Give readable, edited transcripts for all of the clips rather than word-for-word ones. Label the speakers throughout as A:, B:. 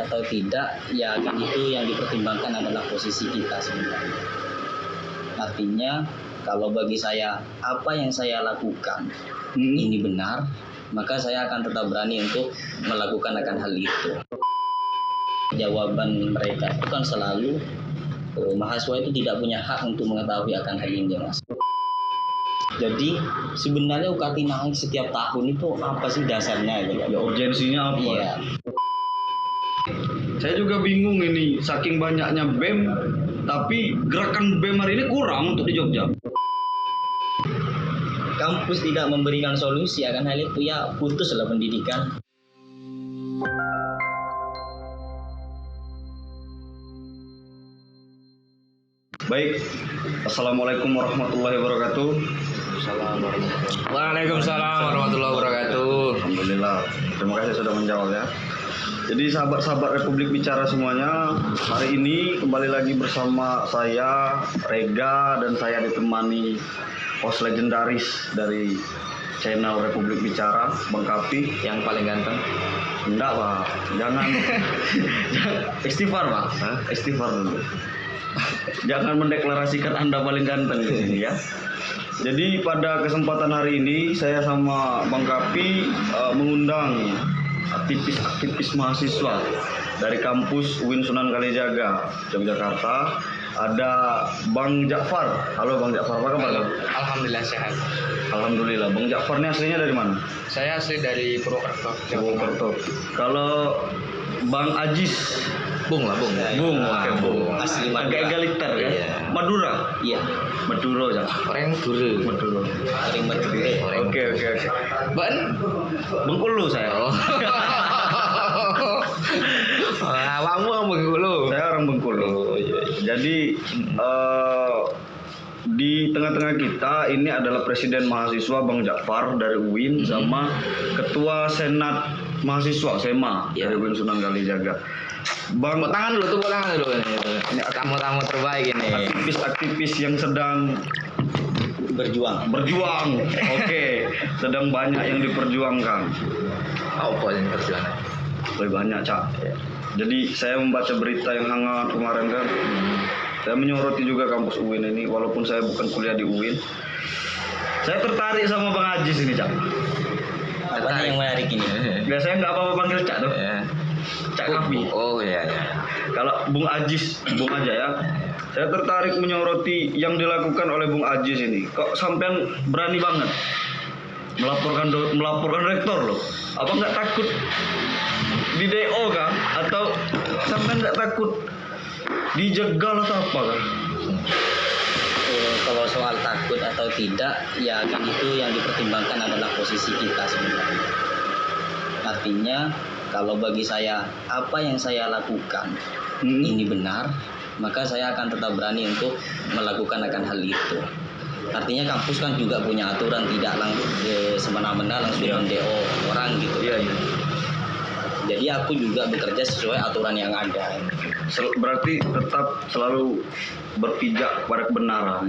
A: atau tidak, ya kan itu yang dipertimbangkan adalah posisi kita sebenarnya. Artinya kalau bagi saya apa yang saya lakukan ini benar, maka saya akan tetap berani untuk melakukan akan hal itu. Jawaban mereka itu kan selalu mahasiswa itu tidak punya hak untuk mengetahui akan hal ini, Mas. Jadi sebenarnya UKT naik setiap tahun itu apa sih dasarnya gitu?
B: Ya urgensinya apa?
A: Iya.
B: Saya juga bingung ini, saking banyaknya BEM, tapi gerakan BEM hari ini kurang untuk di Jogja.
A: Kampus tidak memberikan solusi akan hal itu, ya putuslah pendidikan.
B: Baik, Assalamualaikum warahmatullahi wabarakatuh.
C: Waalaikumsalam warahmatullahi wabarakatuh.
B: Alhamdulillah, terima kasih sudah menjawab ya. Jadi sahabat-sahabat Republik Bicara semuanya, hari ini kembali lagi bersama saya Rega, dan saya ditemani host legendaris dari channel Republik Bicara, Bang Kapi.
C: Yang paling ganteng.
B: Enggak Pak, jangan istighfar Pak, istighfar dulu. Jangan mendeklarasikan Anda paling ganteng di sini ya. Jadi pada kesempatan hari ini saya sama Bang Kapi mengundang aktivis mahasiswa dari kampus UIN Sunan Kalijaga, Yogyakarta. Ada Bang Ja'far. Halo Bang Ja'far, apa kabar?
C: Alhamdulillah sehat.
B: Alhamdulillah. Bang Ja'far ini aslinya dari mana?
C: Saya asli dari Purwokerto.
B: Purwokerto. Kalau Bang Ajis,
C: Bung lah, Bung.
B: Bung, oke Bung.
A: Asli
B: Agak
A: Madura.
B: egaliter ya.
C: Iya.
B: Madura.
A: Iya.
B: Madura ya.
C: Orang Madura.
B: Madura.
A: Paling berdua.
B: Oke.
C: Ban?
B: Bengkulu saya.
C: Oh. Awakmu orang Bengkulu.
B: Saya orang Bengkulu.
C: Iya.
B: Jadi di tengah-tengah kita ini adalah Presiden Mahasiswa Bang Ja'far dari UIN sama Ketua Senat Mahasiswa SEMA
C: Iya.
B: dari UIN Sunan Kalijaga. Bang,
C: Tepuk tangan dulu, tepuk tangan dulu. Ini tamu-tamu terbaik ini.
B: aktivis-aktivis yang sedang
A: Berjuang.
B: Oke, sedang banyak yang diperjuangkan.
C: Apa yang perjuangan?
B: Lebih banyak, Cak. Jadi saya membaca berita yang hangat kemarin kan. Saya menyoroti juga kampus UIN ini, walaupun saya bukan kuliah di UIN. Saya tertarik sama Bang Ajis ini, Cak.
A: Apanya yang menarik ini?
B: Biasanya nggak apa-apa panggil Cak tuh.
C: Ya.
B: Cak Kapi.
C: Oh iya.
B: Kalau Bung Ajis, Bung aja ya. Saya tertarik menyoroti yang dilakukan oleh Bung Ajis ini. Kok sampean berani banget melaporkan rektor loh? Apa nggak takut di DO kah? Atau sampean nggak takut dijegal atau apa kan?
A: Kalau soal takut atau tidak, ya kan itu yang dipertimbangkan adalah posisi kita sebenarnya. Artinya kalau bagi saya apa yang saya lakukan ini benar, maka saya akan tetap berani untuk melakukan akan hal itu. Artinya kampus kan juga punya aturan, tidak langsung semena-mena langsung DO orang gitu.
B: Iya.
A: Jadi aku juga bekerja sesuai aturan yang ada.
B: Berarti tetap selalu berpijak kepada kebenaran.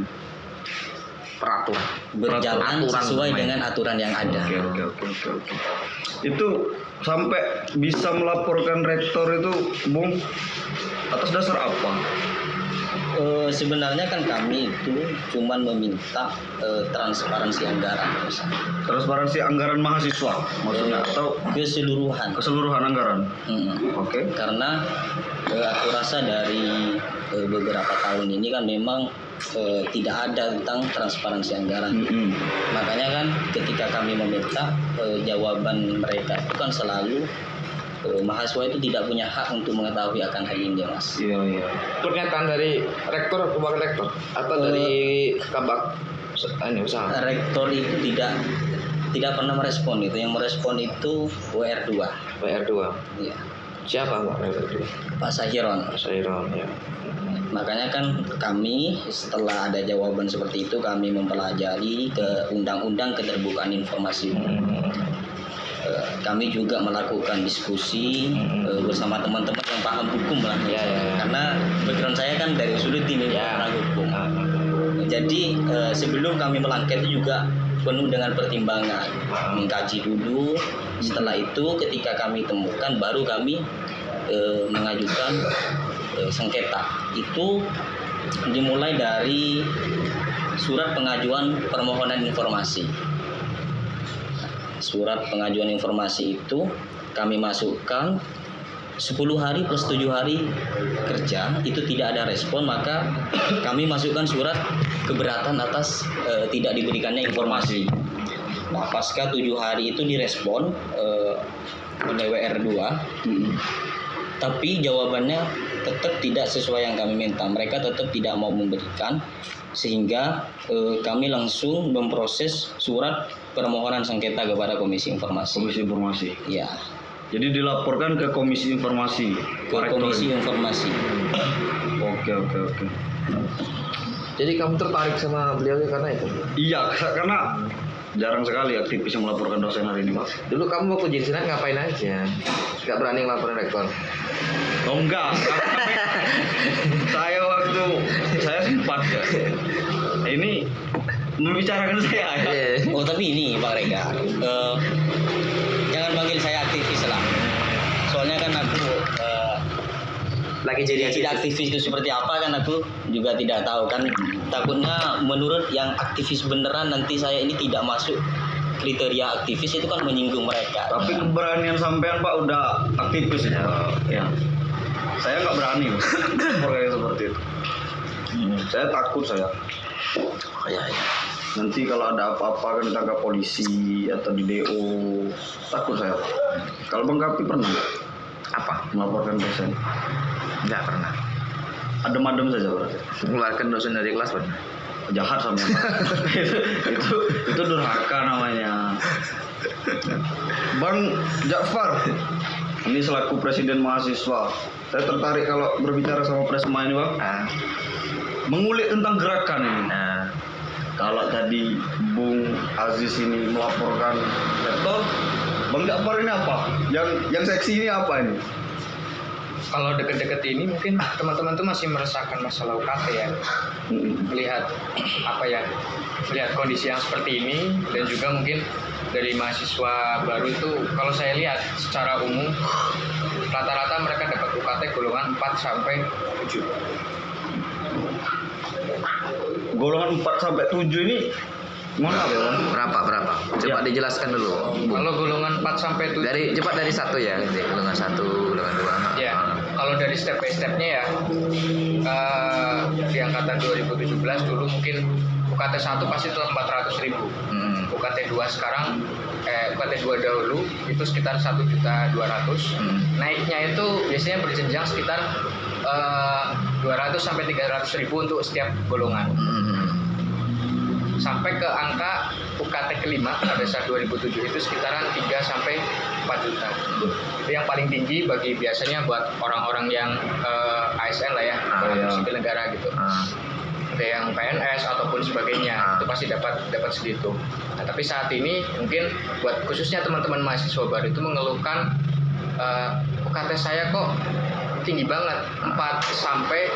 A: Berjalan
C: Peraturan
A: sesuai
C: main.
A: dengan aturan yang ada.
B: Oke. Itu sampai bisa melaporkan rektor itu, Bung, atas dasar apa?
A: Sebenarnya kan kami itu cuman meminta transparansi anggaran,
B: Transparansi anggaran mahasiswa maksudnya, atau keseluruhan anggaran? Oke.
A: Karena aku rasa dari beberapa tahun ini kan memang tidak ada tentang transparansi anggaran. Makanya kan ketika kami meminta, jawaban mereka itu kan selalu mahasiswa itu tidak punya hak untuk mengetahui akan hal ini, Mas.
B: Iya.
C: Pernyataan dari rektor atau wakil rektor atau dari kabak usaha?
A: Rektor itu tidak pernah merespon itu. Yang merespon itu WR2.
C: PR2.
A: Iya.
C: Siapa Pak rektor?
A: Pak Sahiron.
C: Sairon ya.
A: Makanya kan kami setelah ada jawaban seperti itu, kami mempelajari ke undang-undang keterbukaan informasi. Kami juga melakukan diskusi bersama teman-teman yang paham hukum lah.
C: Ya.
A: Karena background saya kan dari sudut ini orang hukum. Jadi sebelum kami melangkah itu juga penuh dengan pertimbangan, mengkaji dulu. Setelah itu ketika kami temukan baru kami mengajukan sengketa itu dimulai dari surat pengajuan permohonan informasi. Surat pengajuan informasi itu kami masukkan 10 hari plus 7 hari kerja itu tidak ada respon, maka kami masukkan surat keberatan atas tidak diberikannya informasi. Nah, pasca 7 hari itu direspon oleh WR2, tapi jawabannya tetap tidak sesuai yang kami minta. Mereka tetap tidak mau memberikan, sehingga kami langsung memproses surat permohonan sengketa kepada Komisi Informasi.
B: Komisi Informasi.
A: Ya,
B: Jadi dilaporkan ke Komisi Informasi.
A: ke Komisi Informasi.
B: Oke.
C: Jadi kamu tertarik sama beliau karena itu?
B: Iya, karena jarang sekali aktivis yang melaporkan dosen hari ini, Pak.
C: Dulu kamu waktu jadi senat ngapain aja? Gak berani ngelaporin rektor?
B: Oh enggak. saya sempat ya. Ini membicarakan saya ya.
A: Oh, tapi ini Pak Rega, jangan panggil saya aktivis lah. Soalnya kan aku
C: Lagi jadi
A: tidak aktivis itu seperti apa kan aku juga tidak tahu kan. Takutnya menurut yang aktivis beneran nanti saya ini tidak masuk kriteria aktivis, itu kan menyinggung mereka.
B: Tapi keberanian sampean Pak udah aktivis ya. Ya. Saya nggak berani kayak seperti itu. Saya takut saya.
C: ya.
B: Nanti kalau ada apa-apa kan ditangkap polisi atau di DO, takut saya. Kalau Bang Kapi pernah nggak
C: Apa?
B: melaporkan dosen?
C: Nggak pernah.
B: Adem-adem saja berarti.
C: Mengeluarkan dosen dari kelas pernah?
B: Jahat sama itu durhaka namanya. Bang Ja'far, ini selaku presiden mahasiswa, saya tertarik kalau berbicara sama Presma ini, Bang. Mengulik tentang gerakan ini. Kalau tadi Bung Aziz ini melaporkan rektor, Bang Ja'far ini apa? Yang seksi ini apa ini?
D: Kalau deket-deket ini mungkin teman-teman tuh masih merasakan masalah UKT ya, melihat melihat kondisi yang seperti ini, dan juga mungkin dari mahasiswa baru itu kalau saya lihat secara umum rata-rata mereka dapat UKT golongan 4 sampai 7.
B: Golongan 4 sampai 7 ini mohon maaf ya, Bang.
C: Berapa? Coba dijelaskan dulu.
D: Kalau golongan 4 sampai 7
C: Dari 1 ya, golongan 1, golongan 2.
D: ya, kalau dari step by stepnya ya, di angkatan 2017 dulu mungkin UKT 1 pasti itu 400.000. UKT 2 sekarang UKT 2 dahulu itu sekitar 1.200.000. Naiknya itu biasanya berjenjang sekitar 200 sampai 300.000 untuk setiap golongan. Sampai ke angka UKT kelima pada saat 2007 itu sekitaran 3 sampai 4 juta. Itu yang paling tinggi bagi biasanya buat orang-orang yang ASN lah ya, aparatur sipil negara gitu. Ada yang PNS ataupun sebagainya, itu pasti dapat segitu. Nah, tapi saat ini mungkin buat khususnya teman-teman mahasiswa baru itu mengeluhkan UKT saya kok tinggi banget, 4 sampai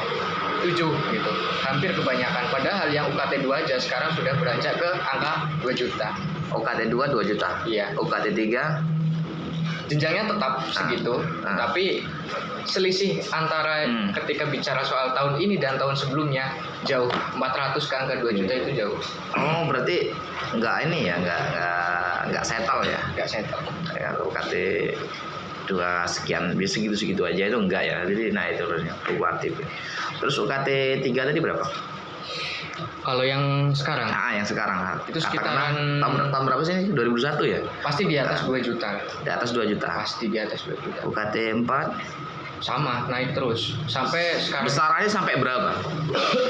D: 7 gitu. Hampir kebanyakan. Padahal yang UKT 2 aja sekarang sudah beranjak ke angka 2 juta.
C: UKT 2 2 juta.
D: Iya.
C: UKT 3
D: jenjangnya tetap segitu, tapi selisih antara ketika bicara soal tahun ini dan tahun sebelumnya jauh. 400 ke angka 2 juta itu jauh.
C: Oh, berarti enggak settle ya?
D: Nggak settle.
C: Kayak UKT 2 sekian, biasa segitu aja itu enggak ya. Jadi nah itu fluktuatif. Terus UKT 3 tadi berapa?
D: Kalau yang sekarang
C: Yang sekarang.
D: itu sekitaran
C: tahun berapa sih ini? 2001 ya?
D: pasti di atas 2 juta.
C: Di atas 2 juta.
D: Pasti di atas 2 juta.
C: UKT 4
D: Sama, naik terus. Sampai sekarang
C: besarannya sampai berapa?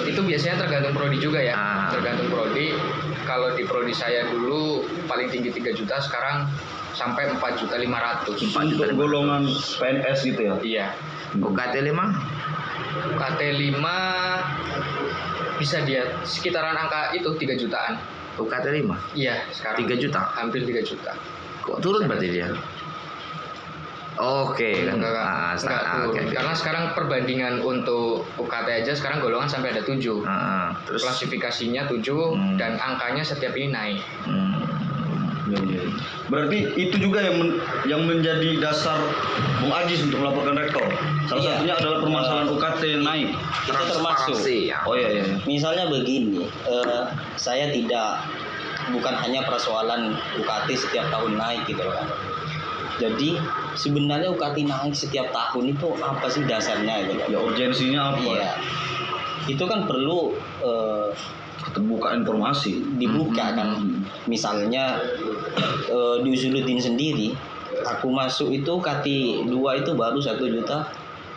D: itu biasanya tergantung prodi juga ya. Tergantung prodi. Kalau di prodi saya dulu paling tinggi 3 juta, sekarang sampai 4.500.000.
B: Untuk golongan PNS gitu ya?
D: Iya.
C: UKT 5
D: UKT 5 bisa dia sekitaran angka itu 3 jutaan.
C: UKT 5
D: Iya, sekarang
C: 3 juta.
D: hampir 3 juta.
C: Kok turun berarti dia? Oke kan.
D: Enggak turun.
C: Oke.
D: Karena sekarang perbandingan untuk UKT aja sekarang golongan sampai ada 7.
C: Terus
D: Klasifikasinya 7 dan angkanya setiap ini naik.
B: Iya. Berarti itu juga yang menjadi dasar Bung Ajis untuk melaporkan rektor. Salah
A: Iya.
B: satunya adalah permasalahan UKT yang naik.
A: Itu termasuk.
C: Transparansi, ya.
B: Oh iya.
A: Misalnya begini, saya bukan hanya persoalan UKT setiap tahun naik gitu kan. Jadi sebenarnya UKT naik setiap tahun itu apa sih dasarnya gitu?
B: Ya urgensinya apa?
A: Iya. Itu kan perlu
B: Terbuka informasi.
A: dibuka kan. Misalnya di Usuluddin sendiri, aku masuk itu UKT 2 itu baru 1.300.000.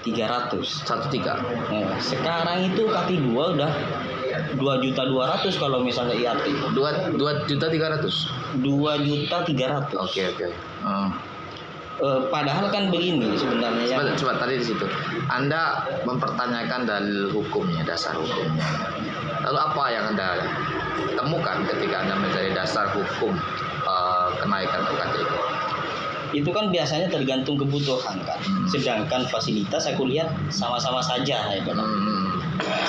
C: 13.
A: Nah, sekarang itu UKT 2 udah 2.200.000 kalau misalnya IAT.
C: 2.300.000.
A: 2.300.000.
C: Oke.
A: Padahal kan begini sebenarnya yang
C: Coba tadi di situ. Anda mempertanyakan dalil hukumnya, dasar hukumnya. Lalu apa yang Anda temukan ketika Anda mencari dasar hukum kenaikan UKT itu?
A: itu kan biasanya tergantung kebutuhan kan. Sedangkan fasilitas aku lihat sama-sama saja gitu kan.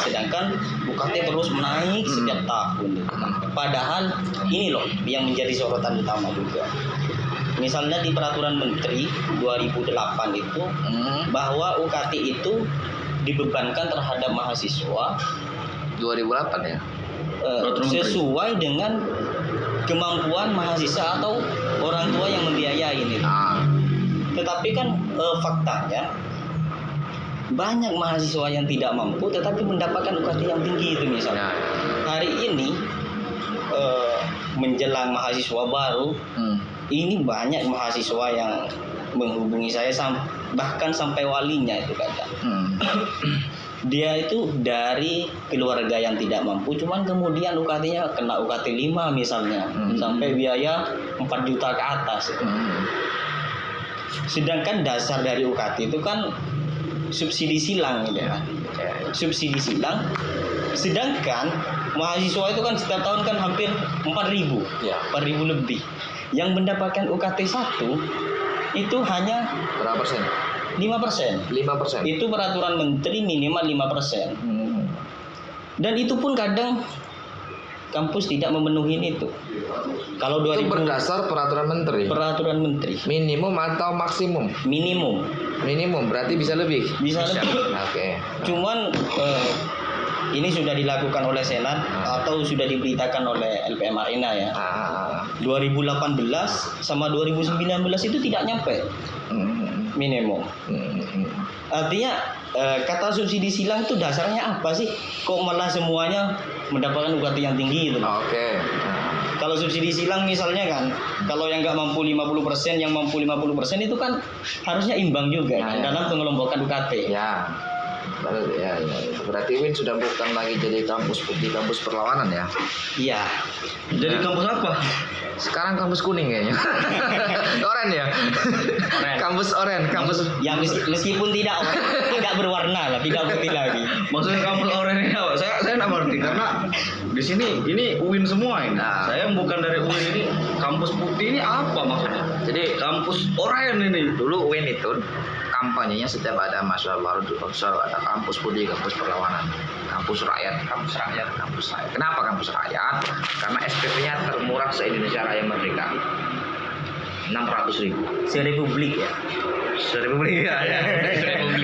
A: Sedangkan UKT terus menaik setiap tahun gitu kan. Padahal ini loh yang menjadi sorotan utama juga. Misalnya di peraturan menteri 2008 itu bahwa UKT itu dibebankan terhadap mahasiswa
C: 2008 ya.
B: Peraturan menteri.
A: sesuai dengan kemampuan mahasiswa atau orang tua yang membiayai ini. Tetapi kan faktanya banyak mahasiswa yang tidak mampu tetapi mendapatkan UKT yang tinggi itu misalnya. Hari ini menjelang mahasiswa baru, ini banyak mahasiswa yang menghubungi saya bahkan sampai walinya itu kadang. Dia itu dari keluarga yang tidak mampu, cuman kemudian UKT-nya kena UKT 5 misalnya, sampai biaya 4 juta ke atas. Sedangkan dasar dari UKT itu kan subsidi silang gitu kan. Subsidi silang. Sedangkan mahasiswa itu kan setiap tahun kan hampir 4.000. 4.000 lebih. Yang mendapatkan UKT 1 itu hanya
C: Berapa persen?
A: 5%.
C: 5%.
A: Itu peraturan menteri minimal 5%. Dan itu pun kadang kampus tidak memenuhi itu. Kalau
C: Itu
A: 2000
C: berdasar peraturan menteri.
A: peraturan menteri
C: Minimum atau maksimum?
A: minimum
C: Minimum berarti bisa lebih.
A: bisa lebih.
C: Oke.
A: Cuman ini sudah dilakukan oleh Senat atau sudah diberitakan oleh LPM Arena ya. 2018 sama 2019 itu tidak nyampe minimum. Artinya kata subsidi silang itu dasarnya apa sih? Kok malah semuanya mendapatkan UKT yang tinggi gitu?
C: Oke.
A: Kalau subsidi silang misalnya kan, kalau yang nggak mampu 50%, yang mampu 50% itu kan harusnya imbang juga kan, dalam pengelompokan UKT.
C: Ya. Berarti Win sudah bukan lagi jadi kampus perlawanan ya?
A: Iya.
B: Jadi kampus apa?
C: Sekarang kampus kuning kayaknya. Oren ya?
A: Oren.
C: Kampus oren, kampus
A: Ya meskipun tidak agak berwarna lah, tidak putih lagi.
B: Maksudnya kampus oren ini apa? Saya nggak ngerti karena di sini ini UIN semua ini. Saya yang bukan dari UIN ini kampus putih ini apa maksudnya?
C: Jadi
B: Kampus oren ini.
C: dulu Win itu kampanyenya setiap ada mahasiswa baru selalu ada kampus putih, kampus perlawanan, kampus rakyat. Kenapa kampus rakyat? Karena SPP-nya termurah se-Indonesia Raya Merdeka. 600.000.
A: Serepublik ya.
C: Serepublik ya.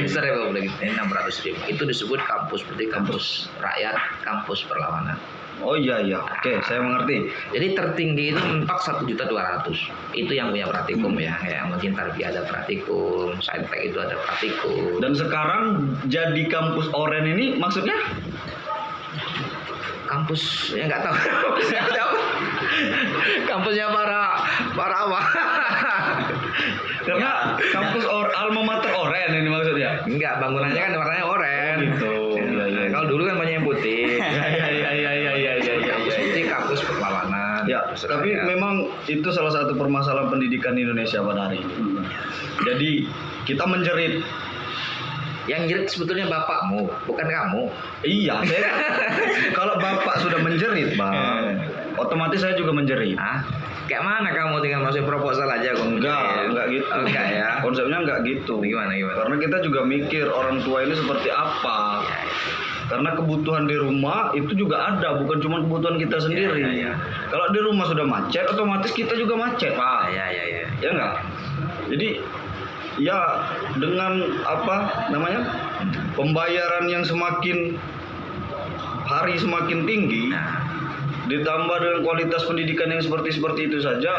C: Serepublik 600.000. Itu disebut kampus putih, kampus rakyat, kampus perlawanan.
B: Oh iya. Oke, saya mengerti.
C: Jadi tertinggi itu mentok 1.200.000. Itu yang punya praktikum ya. Kayak mungkin Tarbiyah ada praktikum, Saintek itu ada praktikum.
B: Dan sekarang jadi kampus oren ini maksudnya?
C: Kampus ya nggak tahu. Kampusnya para apa?
B: Karena kampus alma mater oren ini maksudnya.
C: Enggak, bangunannya kan warnanya oren.
B: Gitu. Iya.
C: Kalau dulu kan banyak yang putih.
B: Iya.
C: Putih kampus perlawanan.
B: Ya,
C: kampus
B: tapi
C: rakyat.
B: memang itu salah satu permasalahan pendidikan Indonesia pada hari ini. Jadi kita menjerit.
C: Yang jerit sebetulnya bapakmu, bukan kamu.
B: Iya, kalau bapak sudah menjerit, bang, otomatis saya juga menjerit.
C: Kayak mana kamu tinggal masuk proposal aja kok?
B: Enggak gitu.
C: Enggak ya.
B: Konsepnya enggak gitu.
C: Gimana?
B: Karena kita juga mikir orang tua ini seperti apa. Karena kebutuhan di rumah itu juga ada, bukan cuma kebutuhan kita sendiri.
C: Iya.
B: Kalau di rumah sudah macet, otomatis kita juga macet, Pak.
C: Iya.
B: Ya enggak? Jadi ya dengan apa namanya? Pembayaran yang semakin hari semakin tinggi,
C: Nah,
B: ditambah dengan kualitas pendidikan yang seperti itu saja,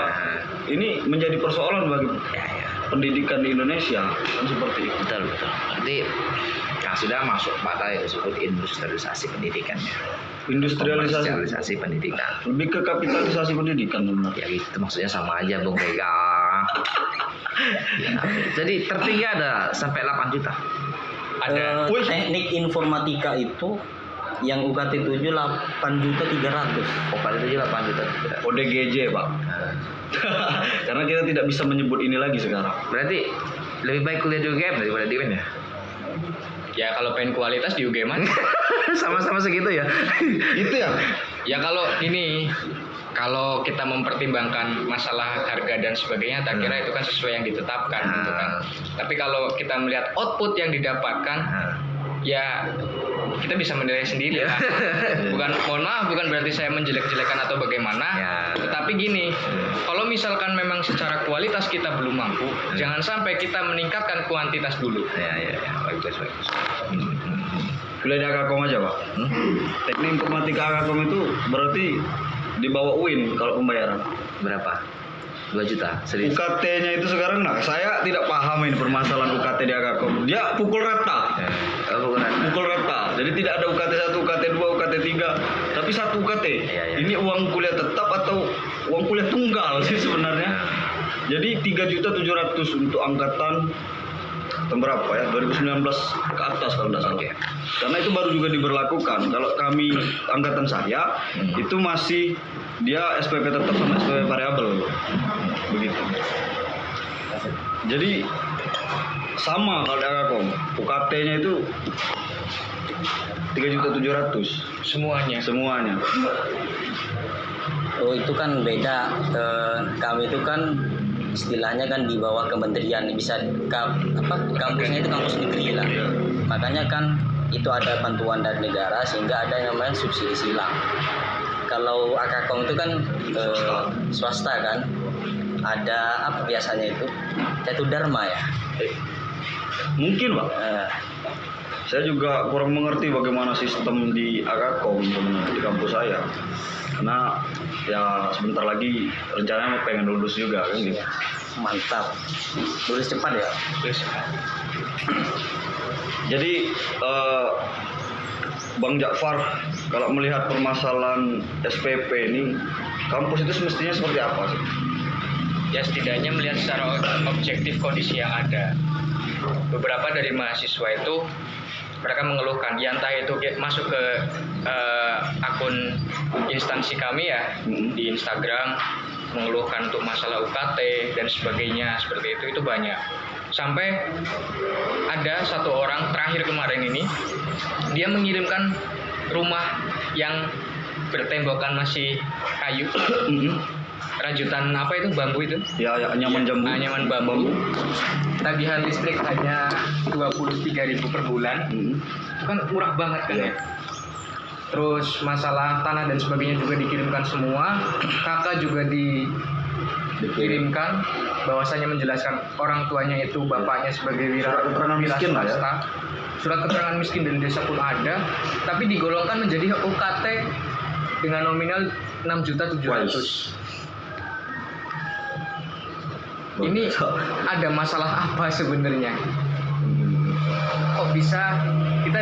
B: ini menjadi persoalan bagi
C: ya.
B: pendidikan di Indonesia, kan seperti itu.
C: Betul. Berarti yang sudah masuk pada yang disebut industrialisasi pendidikannya.
B: Industrialisasi
C: Komersialisasi pendidikan.
B: lebih ke kapitalisasi pendidikan benar.
C: Ya itu maksudnya sama aja Bung Vega. Jadi tertinggi ada sampai 8 juta.
D: Ada.
B: Wih.
A: Teknik informatika itu yang UKT 7 8.300.000.
C: Pokoknya itu 8 juta.
B: ODGJ, Pak. Karena kita tidak bisa menyebut ini lagi sekarang.
C: Berarti lebih baik kuliah di UGM daripada di UIN ya?
D: Ya kalau pengen kualitas di UGM aja.
C: Sama-sama segitu ya.
B: Itu ya.
D: Ya kalau ini, kalau kita mempertimbangkan masalah harga dan sebagainya, tak kira itu kan sesuai yang ditetapkan gitu kan. Tapi kalau kita melihat output yang didapatkan, ya kita bisa menilai sendiri lah. Mohon maaf, bukan berarti saya menjelek-jelekan atau bagaimana.
C: Ya.
D: Tetapi gini, kalau misalkan memang secara kualitas kita belum mampu, jangan sampai kita meningkatkan kuantitas dulu.
C: Ya. Bagus.
B: Kuliah di Akakom aja, Pak. Teknik informatika Akakom itu berarti di bawah UIN kalau pembayaran.
C: Berapa? 2 juta. Serius.
B: UKT-nya itu sekarang, nah saya tidak paham ini permasalahan UKT di Akakom. Dia pukul rata. Pukul rata. Jadi tidak ada UKT 1, UKT 2, UKT 3, tapi satu UKT.
C: Iya.
B: Ini uang kuliah tetap atau uang kuliah tunggal sih sebenarnya. Jadi 3.700.000 untuk angkatan berapa ya? 2019 ke atas kalau tidak salah.
C: Oke.
B: Karena itu baru juga diberlakukan. Kalau kami angkatan saya itu masih dia SPP tetap sama SPP variabel. Begitu. Jadi sama kalau di Akakom, UKT-nya itu 3.700.000 semuanya.
A: Oh itu kan beda. Kami itu kan istilahnya kan di bawah kementerian, bisa kampusnya itu kampus negeri lah. Makanya kan itu ada bantuan dari negara sehingga ada yang namanya subsidi silang. Kalau Akakom itu kan swasta kan, ada apa biasanya itu Jatuh Dharma ya.
B: Mungkin, Pak. Saya juga kurang mengerti bagaimana sistem di Akakom sebenarnya di kampus saya. Karena ya sebentar lagi rencananya pengen lulus juga kan gitu.
A: Mantap, lulus cepat ya.
B: Jadi Bang Ja'far, kalau melihat permasalahan SPP ini, kampus itu semestinya seperti apa sih?
D: Ya setidaknya melihat secara objektif kondisi yang ada. Beberapa dari mahasiswa itu mereka mengeluhkan, ya entah itu masuk ke akun instansi kami ya di Instagram, mengeluhkan untuk masalah UKT dan sebagainya seperti itu banyak. Sampai ada satu orang terakhir kemarin ini, dia mengirimkan rumah yang bertembokkan masih kayu, rajutan apa itu, bambu itu?
B: Ya nyaman jambu.
D: Nyaman bambu. Tagihan listrik hanya 23.000 per bulan. Itu kan murah banget kan ya. Terus masalah tanah dan sebagainya juga dikirimkan semua. Kakak juga dikirimkan, bahwasanya menjelaskan orang tuanya itu bapaknya sebagai wira
B: miskin lah ya.
D: swasta. Surat keterangan miskin dari desa pun ada, tapi digolongkan menjadi UKT dengan nominal 6.700.000. Ini ada masalah apa sebenarnya? Kok bisa kita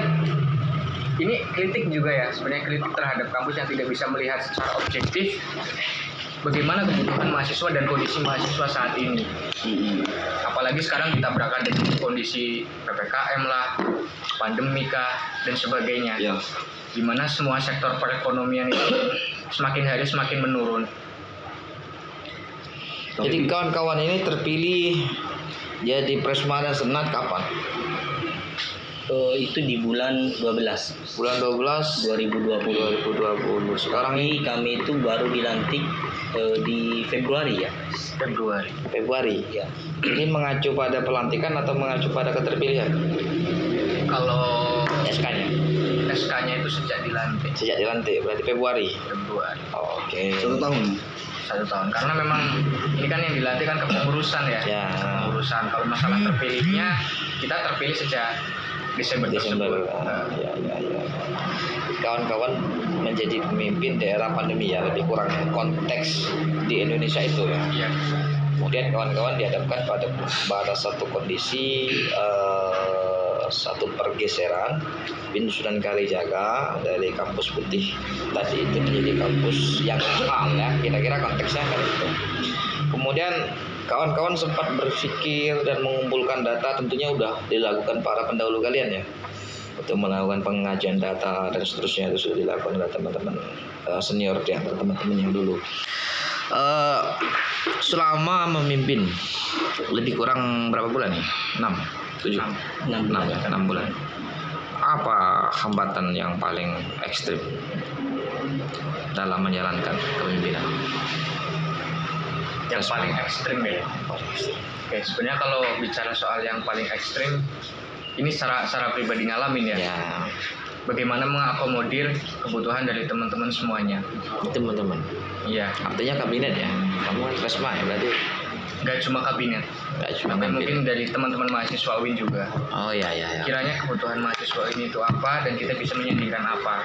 D: ini kritik juga ya, sebenarnya kritik terhadap kampus yang tidak bisa melihat secara objektif bagaimana kebutuhan mahasiswa dan kondisi mahasiswa saat ini. Apalagi sekarang ditabrakan dengan kondisi PPKM lah, pandemi kah, dan sebagainya.
B: Ya.
D: Di mana semua sektor perekonomian itu semakin hari semakin menurun.
C: Jadi kawan-kawan ini terpilih jadi Presma dan Senat kapan?
A: Itu di bulan 12
C: Bulan 12
A: 2020.
C: 2020. Sekarang
A: Tapi kami itu baru dilantik di Februari ya.
C: Februari.
A: Ya.
C: Ini mengacu pada pelantikan atau mengacu pada keterpilihan?
D: Kalau
C: SK-nya.
D: SK-nya
C: Sejak dilantik berarti Februari.
D: Februari.
C: Oke.
B: 1 tahun.
D: 1 tahun. Karena memang ini kan yang dilatih kan kepengurusan ya.
C: Ya.
D: Kepengurusan. Kalau masalah terpilihnya, kita terpilih sejak Desember tersebut.
C: Ya. Kawan-kawan menjadi pemimpin daerah pandemi ya, lebih kurang konteks di Indonesia itu ya.
D: Iya.
C: Kemudian kawan-kawan dihadapkan pada satu kondisi satu pergeseran Bin Sunan Kalijaga dari kampus putih tadi itu menjadi kampus yang mahal ya, kira-kira konteksnya kan itu. Kemudian kawan-kawan sempat berpikir dan mengumpulkan data, tentunya udah dilakukan para pendahulu kalian ya, untuk melakukan pengajian data dan seterusnya, itu sudah dilakukan oleh teman-teman senior di antara teman-teman yang dulu. Selama memimpin lebih kurang berapa bulan nih? 6 bulan. Apa hambatan yang paling ekstrim dalam menjalankan kepemimpinan?
D: Yang paling ekstrim ya. Oke, sebenarnya kalau bicara soal yang paling ekstrim, ini secara pribadi ngalamin ya.
C: Ya,
D: Bagaimana mengakomodir kebutuhan dari teman-teman semuanya.
C: teman-teman.
D: Iya,
C: Artinya kabinet ya. Kamu kan Tresma ya, berarti
D: nggak cuma kabinet,
C: nggak cuma
D: tapi
C: kabinet.
D: mungkin dari teman-teman mahasiswa UIN juga.
C: Oh ya.
D: Kiranya kebutuhan mahasiswa ini itu apa dan kita bisa menyediakan apa.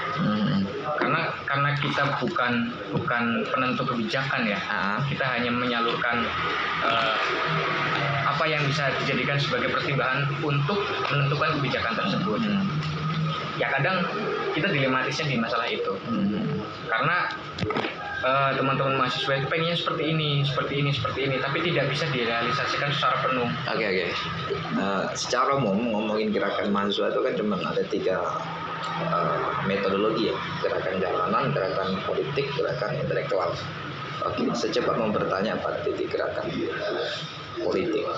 D: Karena kita bukan penentu kebijakan ya. Kita hanya menyalurkan apa yang bisa dijadikan sebagai pertimbangan untuk menentukan kebijakan tersebut. Ya kadang kita dilematisnya di masalah itu. Karena teman-teman mahasiswa itu pengennya seperti ini, tapi tidak bisa direalisasikan secara penuh.
C: Oke. Secara umum ngomongin gerakan mahasiswa itu kan cuma ada 3 metodologi ya: gerakan jalanan, gerakan politik, gerakan intelektual. Oke, saya coba mau bertanya pada titik gerakan politik.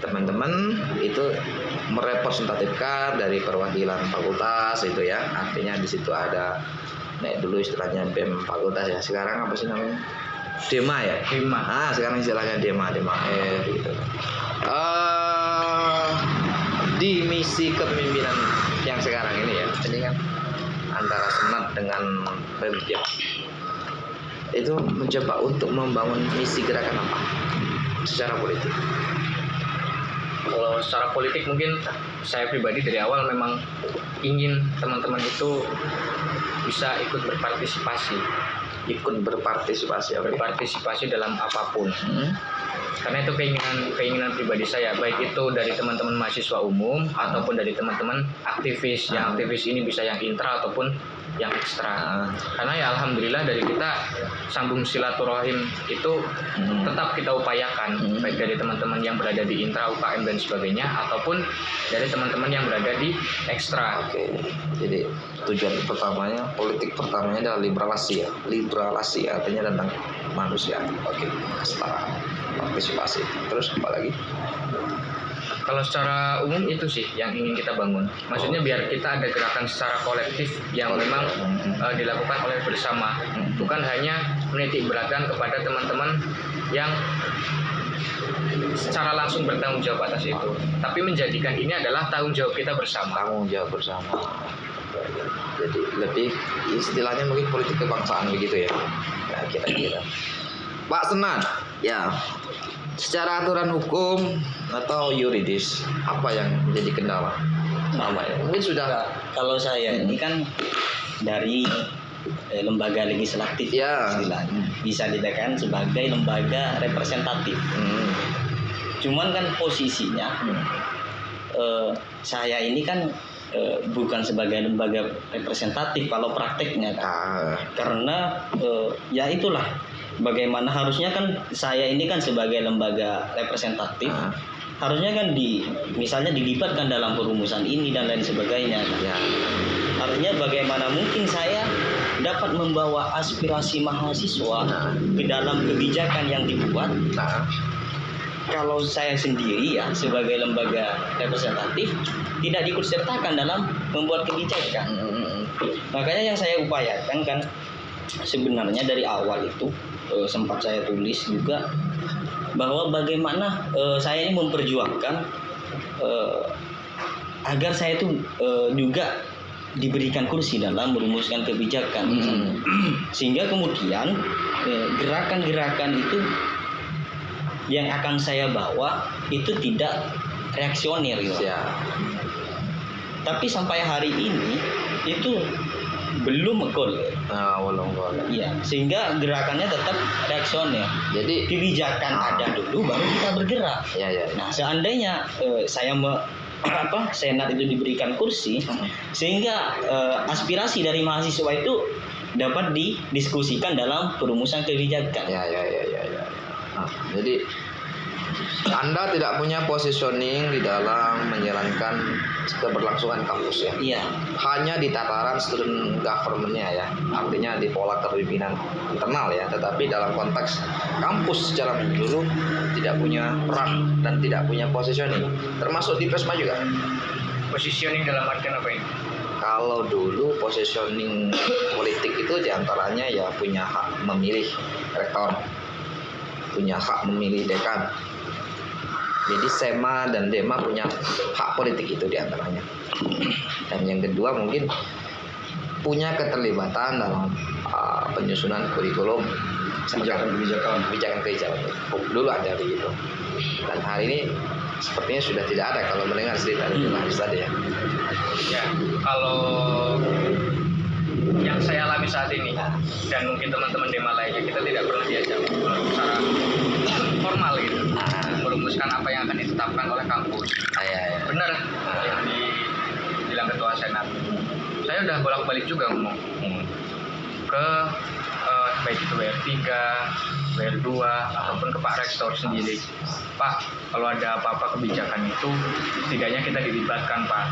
C: Teman-teman itu merepresentatifkan dari perwakilan fakultas itu ya, artinya di situ ada dulu istilahnya BEM fakultas ya, sekarang apa sih namanya? Dema ya?
D: Dema.
C: Sekarang istilahnya Dema gitu. Di misi kepemimpinan yang sekarang ini ya, ini kan antara Senat dengan Pemda itu mencoba untuk membangun misi gerakan apa secara politik?
D: Kalau secara politik mungkin saya pribadi dari awal memang ingin teman-teman itu bisa ikut berpartisipasi dalam apapun. Karena itu keinginan pribadi saya, baik itu dari teman-teman mahasiswa umum ataupun dari teman-teman aktivis. Yang aktivis ini bisa yang intra ataupun yang ekstra. Karena ya alhamdulillah dari kita sambung silaturahim itu tetap kita upayakan, baik dari teman-teman yang berada di intra, UKM dan sebagainya, ataupun dari teman-teman yang berada di ekstra.
C: Oke, jadi tujuan politik pertamanya adalah liberasi ya. Liberasi artinya tentang manusia. Oke, kesetaraan, partisipasi. Terus apa lagi?
D: Kalau secara umum itu sih yang ingin kita bangun. Maksudnya biar kita ada gerakan secara kolektif yang memang dilakukan oleh bersama. Bukan hanya menitik beratkan kepada teman-teman yang secara langsung bertanggung jawab atas itu, tapi menjadikan ini adalah tanggung jawab kita bersama.
C: Tanggung jawab bersama. Jadi lebih istilahnya mungkin politik kebangsaan begitu ya. Nah, kira-kira. Pak Senat, ya. Secara aturan hukum atau yuridis, apa yang menjadi kendala? Mungkin sudah.
A: Kalau saya ini kan dari lembaga legislatif
C: Ya.
A: istilahnya, bisa dikatakan sebagai lembaga representatif. Cuman kan posisinya saya ini kan bukan sebagai lembaga representatif kalau prakteknya kan. Karena ya itulah, bagaimana harusnya kan saya ini kan sebagai lembaga representatif harusnya kan misalnya dilibatkan dalam perumusan ini dan lain sebagainya kan.
C: Ya.
A: Artinya bagaimana mungkin saya dapat membawa aspirasi mahasiswa ke dalam kebijakan yang dibuat kalau saya sendiri ya sebagai lembaga representatif tidak diikut sertakan dalam membuat kebijakan. Makanya yang saya upayakan kan sebenarnya dari awal itu sempat saya tulis juga bahwa bagaimana saya ini memperjuangkan agar saya itu juga diberikan kursi dalam merumuskan kebijakan, sehingga kemudian gerakan-gerakan itu yang akan saya bawa itu tidak reaksioner gitu. Tapi sampai hari ini itu belum gol.
C: Belum gol.
A: Iya, sehingga gerakannya tetap reaksioner.
C: Jadi
A: Kebijakan ada dulu baru kita bergerak.
C: ya.
A: Nah, seandainya Senat itu diberikan kursi, sehingga aspirasi dari mahasiswa itu dapat didiskusikan dalam perumusan kebijakan.
C: Ya. Jadi Anda tidak punya positioning di dalam menjalankan keberlangsungan kampus ya.
A: Iya.
C: Hanya di tataran student government-nya ya. Artinya di pola kepemimpinan internal ya. Tetapi dalam konteks kampus secara menyeluruh tidak punya peran dan tidak punya positioning. Termasuk di PESMA juga.
D: Positioning dalam artian apa ini?
C: Kalau dulu positioning politik itu diantaranya ya punya hak memilih rektor, punya hak memilih dekan. Jadi SEMA dan DEMA punya hak politik itu diantaranya. Dan yang kedua mungkin punya keterlibatan dalam penyusunan kurikulum,
B: kebijakan.
C: Dulu ada begitu. Dan hari ini sepertinya sudah tidak ada kalau mendengar cerita dari Mas tadi ya.
D: Ya, kalau yang saya alami saat ini dan mungkin teman-teman DEMA lainnya, kita tidak pernah diajak secara formal gitu merumuskan apa yang akan ditetapkan oleh kampus. Benar yang dibilang ketua senat. Saya udah bolak-balik juga ngomong ke baik itu WR3, WR2 ataupun ke Pak Rektor sendiri. Pak, kalau ada apa-apa kebijakan itu setidaknya kita dilibatkan, Pak.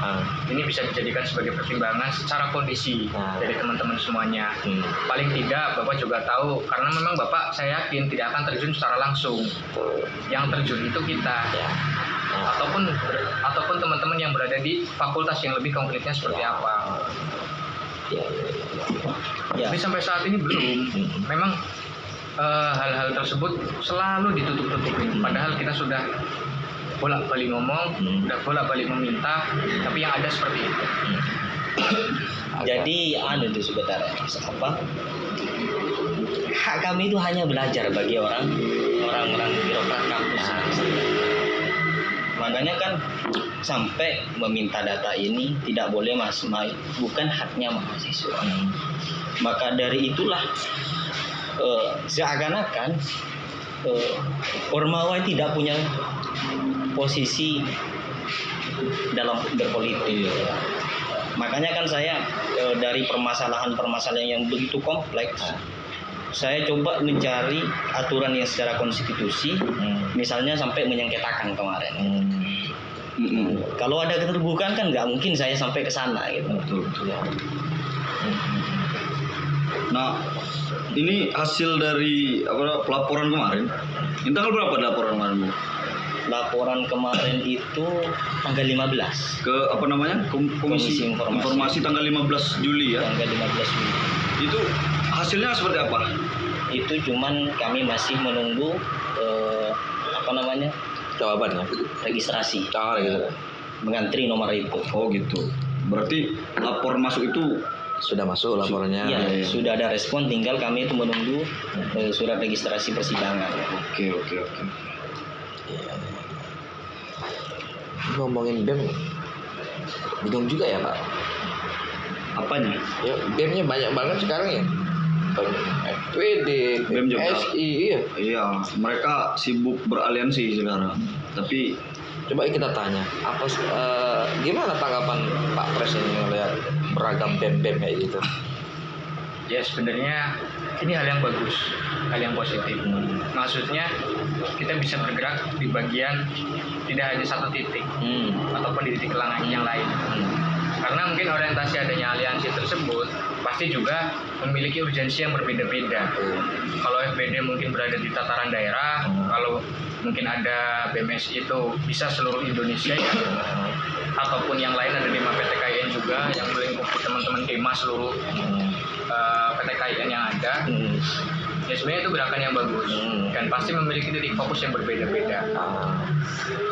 D: Ini bisa dijadikan sebagai pertimbangan secara kondisi dari teman-teman semuanya. Paling tidak Bapak juga tahu, karena memang Bapak saya yakin tidak akan terjun secara langsung. Yang terjun itu kita. Ataupun teman-teman yang berada di fakultas yang lebih konkretnya seperti apa. Tapi sampai saat ini belum. Memang hal-hal tersebut selalu ditutup-tutupin. Padahal kita sudah bolak-balik ngomong, udah bolak-balik meminta, tapi yang ada seperti itu.
A: Jadi itu sebentar hak kami itu hanya belajar bagi orang-orang birokrat kampus. Makanya kan sampai meminta data ini tidak boleh bukan haknya mahasiswa. Maka dari itulah seakan-akan Ormawa tidak punya posisi dalam berpolitik. Makanya kan saya dari permasalahan-permasalahan yang begitu kompleks, saya coba mencari aturan yang secara konstitusi, misalnya sampai menyengketakan kemarin. Kalau ada keterbukaan kan nggak mungkin saya sampai ke sana gitu.
B: Betul. Nah, ini hasil dari pelaporan kemarin. Ini tanggal berapa laporan kemarin, Bu?
A: Laporan kemarin itu tanggal 15.
B: Ke apa namanya? Komisi Informasi tanggal 15 Juli ya.
A: Tanggal 15 Juli.
B: Itu hasilnya seperti apa?
A: Itu cuman kami masih menunggu
C: Jawabannya
A: registrasi.
C: gitu.
A: Mengantri nomor itu.
B: Oh gitu. Berarti lapor masuk itu
C: Sudah masuk laporannya.
A: Iya, sudah ada respon, tinggal kami itu menunggu surat registrasi persidangan.
B: Oke.
C: Ngomongin BEM, bingung juga ya Pak.
B: Apanya?
C: Ya, BEM-nya banyak banget sekarang ya. FPD,
B: BEM juga.
C: SI,
B: Iya, mereka sibuk beraliansi sekarang. Tapi
C: coba kita tanya, gimana tanggapan Pak Pres ini melihat beragam BEM kayak gitu?
D: Ya sebenarnya ini hal yang bagus, hal yang positif. Maksudnya kita bisa bergerak di bagian tidak hanya satu titik ataupun di titik yang lain. Karena mungkin orientasi adanya aliansi tersebut pasti juga memiliki urgensi yang berbeda-beda. Kalau FBD mungkin berada di tataran daerah, kalau mungkin ada BMS itu bisa seluruh Indonesia ya, ataupun yang lain ada 5 PTKIN juga yang melingkupi teman-teman DEMA seluruh PTKIN yang ada. Ya sebenarnya itu gerakan yang bagus dan pasti memiliki titik fokus yang berbeda-beda.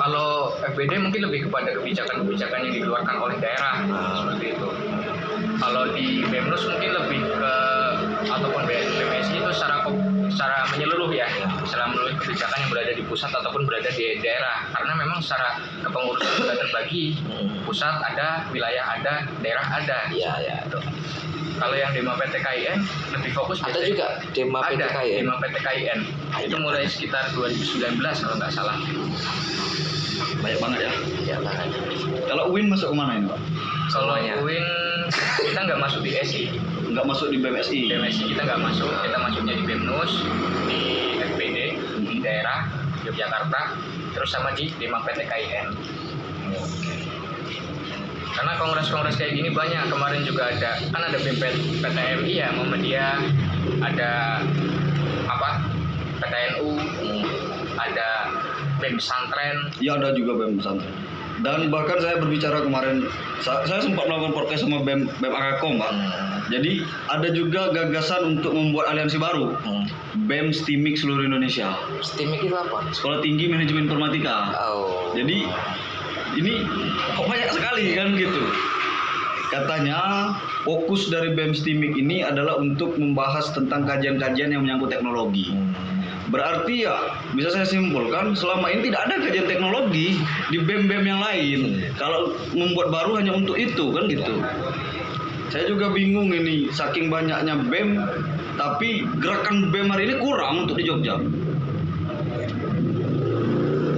D: Kalau FBD mungkin lebih kepada kebijakan-kebijakan yang dikeluarkan oleh daerah seperti itu. Kalau di BEMNUS mungkin lebih ke ataupun BMSI itu secara menyeluruh ya, secara menyeluruh kebijakan yang berada di pusat ataupun berada di daerah. Karena memang secara kepengurusan juga terbagi, pusat ada, wilayah ada, daerah ada.
C: Iya.
D: Kalau yang Dema PT KIN lebih fokus
C: Ada
D: biasanya-
C: juga Dema PT
D: ada
C: KIN.
D: Dema PT KIN. Itu mulai sekitar 2019 kalau nggak salah.
B: Banyak banget ya.
C: Ya banget.
B: Kalau UIN masuk kemana ini Pak?
D: Kalau
C: Semuanya.
D: UIN kita nggak masuk di SI.
B: Nggak masuk di BMSI.
D: BMSI kita nggak masuk, kita masuknya di BEMNUS, di FPD, di daerah Yogyakarta, terus sama di Dema PT KIN. Karena kongres-kongres kayak gini banyak. Kemarin juga ada, kan ada BEM PTMI ya, Muhammadiyah, ada apa? PTNU, ada BEM Pesantren.
B: Ya ada juga BEM pesantren. Dan bahkan saya berbicara kemarin, saya sempat melakukan podcast sama BEM Agakom Pak. Jadi ada juga gagasan untuk membuat aliansi baru, BEM STIMIK seluruh Indonesia,
C: STIMIK itu apa?
B: Sekolah Tinggi Manajemen Informatika.
C: Oh.
B: Jadi ini kok banyak sekali kan gitu. Katanya fokus dari BEM STIMIK ini adalah untuk membahas tentang kajian-kajian yang menyangkut teknologi. Berarti ya bisa saya simpulkan selama ini tidak ada kajian teknologi di BEM-BEM yang lain. Kalau membuat baru hanya untuk itu kan gitu. Saya juga bingung ini, saking banyaknya BEM tapi gerakan BEM hari ini kurang untuk di Jogja.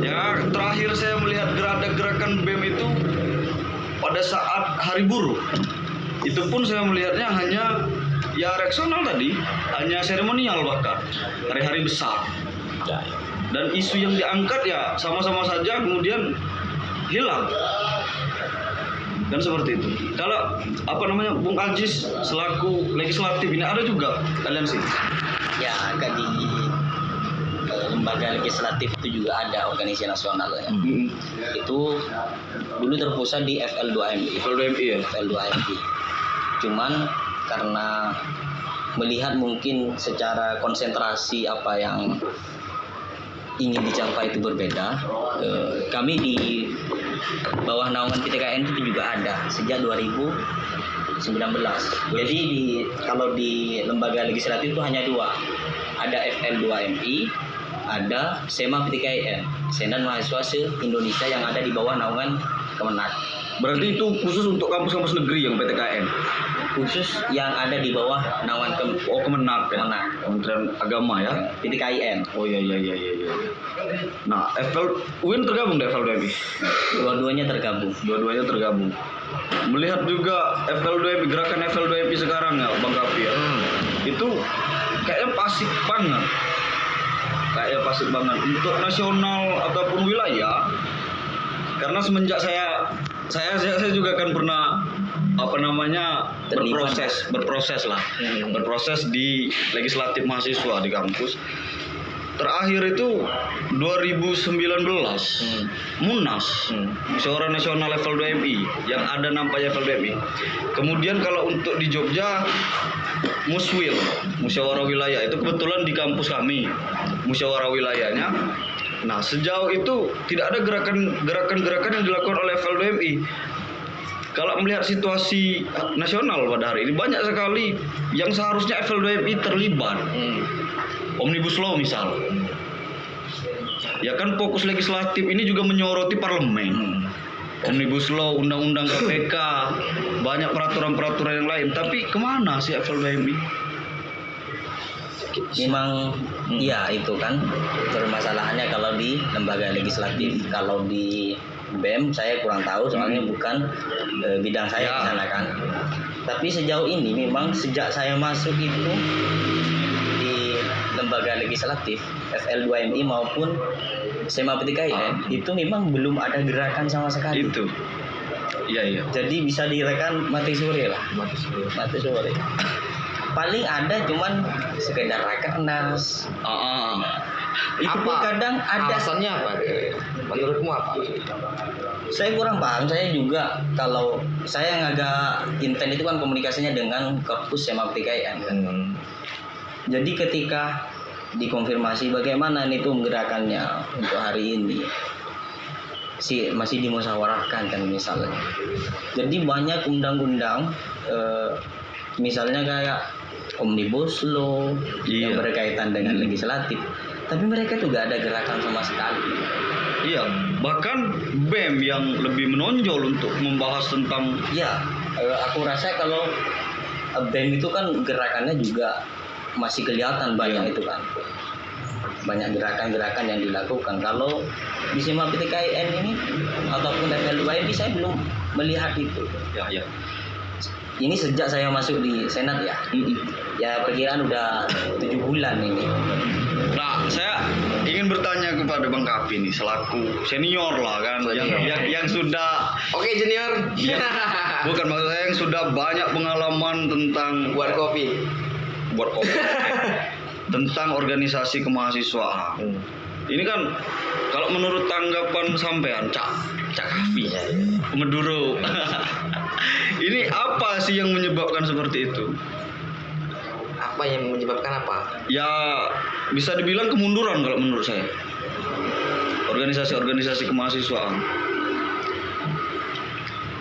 B: Ya, terakhir saya melihat ada gerakan BEM itu pada saat Hari Buruh. Itu pun saya melihatnya hanya ya reksional tadi, hanya seremonial bahkan, hari-hari besar. Dan isu yang diangkat ya sama-sama saja kemudian hilang. Dan seperti itu. Kalau Bung Ajis selaku legislatif ini ada juga aliansi.
A: Ya, agak di lembaga legislatif itu juga ada organisasi nasional ya. Itu dulu terpusat di FL2MI.
B: FL2MI ya.
A: FL2MI. Cuman karena melihat mungkin secara konsentrasi apa yang ingin dicapai itu berbeda, kami di bawah naungan PTKN itu juga ada sejak 2019. Jadi kalau di lembaga legislatif itu hanya dua, ada FL2MI, ada SEMA PTKN, Senat Mahasiswa se-Indonesia yang ada di bawah naungan Kemenak.
B: Berarti itu khusus untuk kampus-kampus negeri yang PTKN.
A: Khusus yang ada di bawah naungan
B: Kemenak ya.
A: Kemenak.
B: Kementerian Agama ya.
A: PTKIN.
B: Oh iya. Nah, UIN tergabung di FL2MI.
A: Dua-duanya tergabung.
B: Dua-duanya tergabung. Melihat juga FL2MI, gerakan FL2MI sekarang ya, Bang Kapi ya. Itu kayaknya pasif banget. Untuk nasional ataupun wilayah. Karena semenjak saya juga kan pernah
A: Terlibat.
B: berproses di legislatif mahasiswa di kampus. Terakhir itu 2019 Munas Musyawarah Nasional level 2MI yang ada nampaknya level 2MI. Kemudian kalau untuk di Jogja Muswil, Musyawarah Wilayah, itu kebetulan di kampus kami musyawarah wilayahnya. Nah, sejauh itu tidak ada gerakan-gerakan yang dilakukan oleh FL2MI. Kalau melihat situasi nasional pada hari ini, banyak sekali yang seharusnya FL2MI terlibat. Omnibus Law misal. Ya kan fokus legislatif ini juga menyoroti parlemen. Omnibus Law, Undang-Undang KPK, banyak peraturan-peraturan yang lain. Tapi kemana sih FL2MI?
A: Memang iya itu kan permasalahannya kalau di lembaga legislatif. Kalau di BEM saya kurang tahu soalnya bukan bidang saya di sana kan. Tapi sejauh ini memang sejak saya masuk itu di lembaga legislatif FL2MI maupun SEMA PTKIN itu memang belum ada gerakan sama sekali.
B: Itu. Iya.
A: Jadi bisa direkan mati sore lah. Mati sore. Paling ada cuman sekedar rakernas. Itu pun kadang ada.
C: Alasannya apa? Menurutmu apa?
A: Saya kurang paham. Saya juga kalau saya yang agak intens itu kan komunikasinya dengan korpus SEMA PTKIN kan. Jadi ketika dikonfirmasi bagaimana nih tuh gerakannya untuk hari ini, masih dimusyawarahkan kan misalnya. Jadi banyak undang-undang misalnya kayak omnibus law yang
B: Iya.
A: berkaitan dengan legislatif, tapi mereka juga ada gerakan sama sekali.
B: Iya, bahkan BEM yang lebih menonjol untuk membahas tentang
A: Ya, aku rasa kalau BEM itu kan gerakannya juga masih kelihatan banyak itu kan. Banyak gerakan-gerakan yang dilakukan. Kalau di SIMA PTKIN ini ataupun FLUID saya belum melihat itu.
B: ya.
A: Ini sejak saya masuk di Senat ya. Ya perkiraan udah 7 bulan ini.
B: Nah, saya ingin bertanya kepada Bang Kapi nih selaku senior lah kan, yang sudah
C: Oke junior.
B: bukan maksud saya yang sudah banyak pengalaman tentang
C: Buat kopi.
B: tentang organisasi kemahasiswaan. Ini kan kalau menurut tanggapan sampean Cak Kapi, Meduro. Ini apa sih yang menyebabkan seperti itu?
C: Apa yang menyebabkan apa?
B: Ya bisa dibilang kemunduran kalau menurut saya. Organisasi-organisasi kemahasiswaan.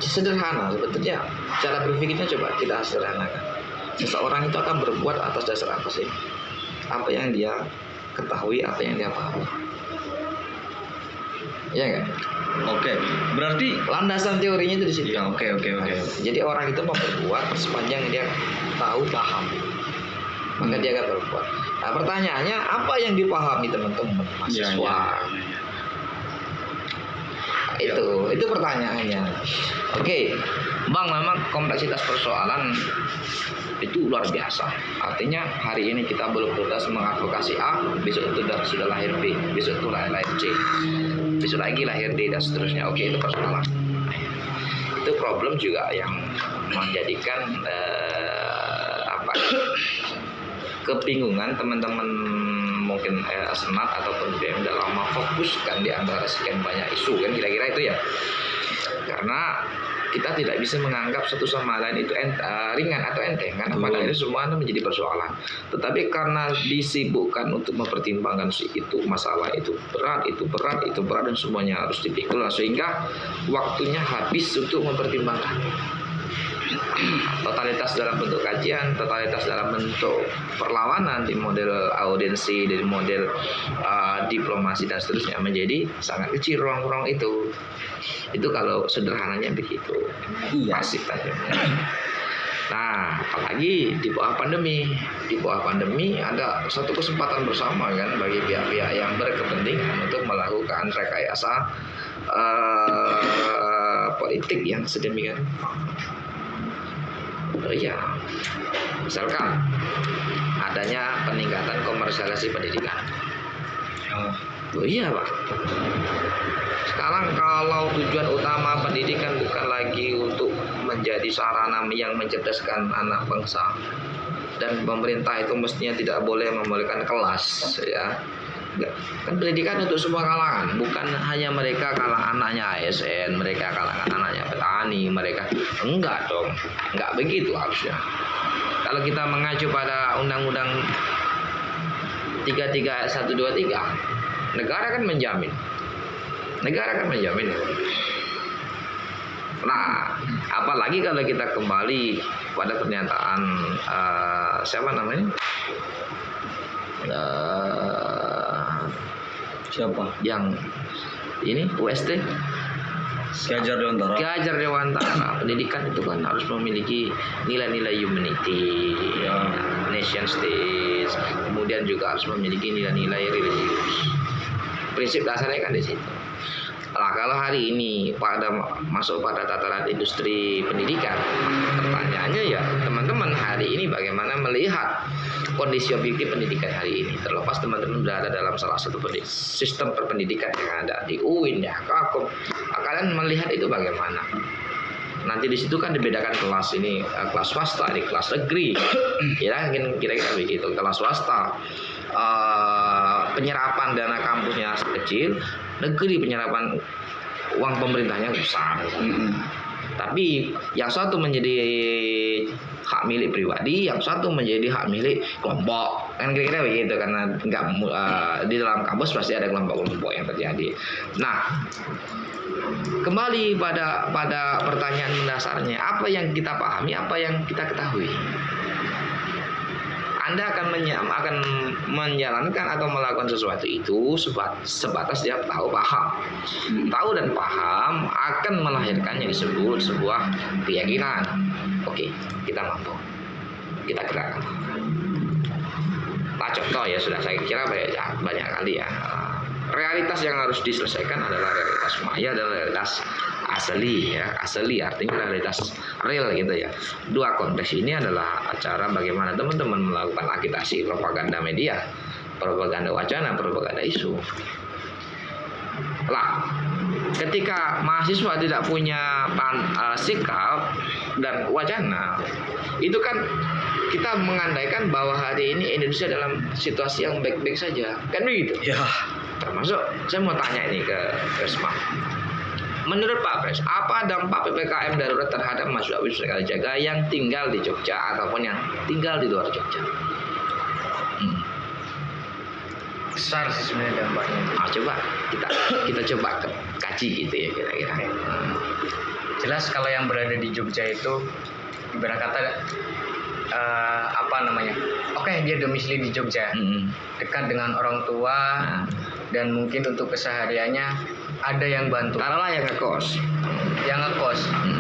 C: Sederhana sebetulnya. Cara berpikirnya coba kita sederhanakan. Seseorang itu akan berbuat atas dasar apa sih? Apa yang dia ketahui, apa yang dia pahami. Iya nggak?
B: Oke, berarti
C: Landasan teorinya itu di situ.
B: ya oke.
C: Jadi orang itu mau berbuat sepanjang dia tahu paham, maka dia akan berbuat. Nah pertanyaannya apa yang dipahami teman-teman mahasiswa? Itu pertanyaannya. Oke, Bang, memang kompleksitas persoalan itu luar biasa. Artinya hari ini kita belum tuntas mengadvokasi A, besok itu sudah lahir B, besok itu lahir C, besok lagi lahir D dan seterusnya. Oke, itu persoalan. Itu problem juga yang menjadikan kebingungan teman-teman mungkin senat ataupun BEM dalam memfokuskan di antara sekian banyak isu kan kira-kira itu ya. Karena kita tidak bisa menganggap satu sama lain itu ringan atau enteng karena pada akhirnya semua itu menjadi persoalan. Tetapi karena disibukkan untuk mempertimbangkan itu masalah itu berat dan semuanya harus dipikul sehingga waktunya habis untuk mempertimbangkan. Totalitas dalam bentuk kajian, totalitas dalam bentuk perlawanan di model audiensi, dari model diplomasi dan seterusnya menjadi sangat kecil ruang-ruang itu. Itu kalau sederhananya begitu.
A: Iya.
C: Masif aja. Nah, apalagi di bawah pandemi ada satu kesempatan bersama kan bagi pihak-pihak yang berkepentingan untuk melakukan rekayasa politik yang sedemikian. Ya, misalkan adanya peningkatan komersialisasi pendidikan. Oh iya Pak. Sekarang kalau tujuan utama pendidikan bukan lagi untuk menjadi sarana yang mencerdaskan anak bangsa, dan pemerintah itu mestinya tidak boleh membolehkan kelas, ya. Kan pendidikan untuk semua kalangan, bukan hanya mereka kalangan anaknya ASN, mereka kalangan anaknya petani, mereka enggak dong, enggak begitu harusnya. Kalau kita mengacu pada Undang-Undang 33 ayat 123, negara kan menjamin. Nah, apalagi kalau kita kembali pada pernyataan siapa namanya?
A: Siapa?
C: Yang ini UST
B: Ki Hajar Dewantara.
C: Ki Hajar Dewantara. Pendidikan itu kan harus memiliki nilai-nilai humanity, nation state, kemudian juga harus memiliki nilai-nilai religius. Prinsip dasarnya kan di situ. Nah, kalau hari ini masuk pada tataran industri pendidikan, pertanyaannya ya teman-teman hari ini bagaimana melihat kondisi objektif pendidikan hari ini, terlepas teman-teman berada dalam salah satu sistem perpendidikan yang ada di UIN ya, Kakom, kalian melihat itu bagaimana? Nanti di situ kan dibedakan kelas ini, kelas swasta, ini kelas negeri, ya kira-kira begitu. Kelas swasta penyerapan dana kampusnya kecil, negeri penyerapan uang pemerintahnya besar. Tapi yang satu menjadi hak milik pribadi, yang satu menjadi hak milik kelompok. kan kira-kira begitu karena nggak di dalam kampus pasti ada kelompok-kelompok yang terjadi. Nah, kembali pada pertanyaan mendasarnya, apa yang kita pahami, apa yang kita ketahui. Anda akan menjalankan atau melakukan sesuatu itu sebatas dia tahu paham. Tahu dan paham akan melahirkan yang disebut sebuah keyakinan. Oke, kita mampu. Kita gerakkan. Nah, contoh ya sudah saya kira banyak kali ya. Realitas yang harus diselesaikan adalah realitas maya dan realitas asli ya. Asli artinya realitas real gitu ya. Dua konteks ini adalah acara bagaimana teman-teman melakukan agitasi propaganda media, propaganda wacana, propaganda isu. Lah, ketika mahasiswa tidak punya sikap dan wacana, itu kan kita mengandaikan bahwa hari ini Indonesia dalam situasi yang baik-baik saja, kan begitu?
B: Ya.
C: Termasuk saya mau tanya ini ke Resma. Menurut Pak Pres, apa dampak PPKM darurat terhadap mahasiswa Wisnu Jaga yang tinggal di Jogja ataupun yang tinggal di luar Jogja?
D: Besar sih sebenarnya dampaknya.
C: Coba kita coba kaji gitu ya kira-kira.
D: Jelas kalau yang berada di Jogja itu ibarat kata oke, dia domisili di Jogja, dekat dengan orang tua, dan mungkin untuk kesehariannya ada yang bantu.
C: Taruhlah yang ngekos.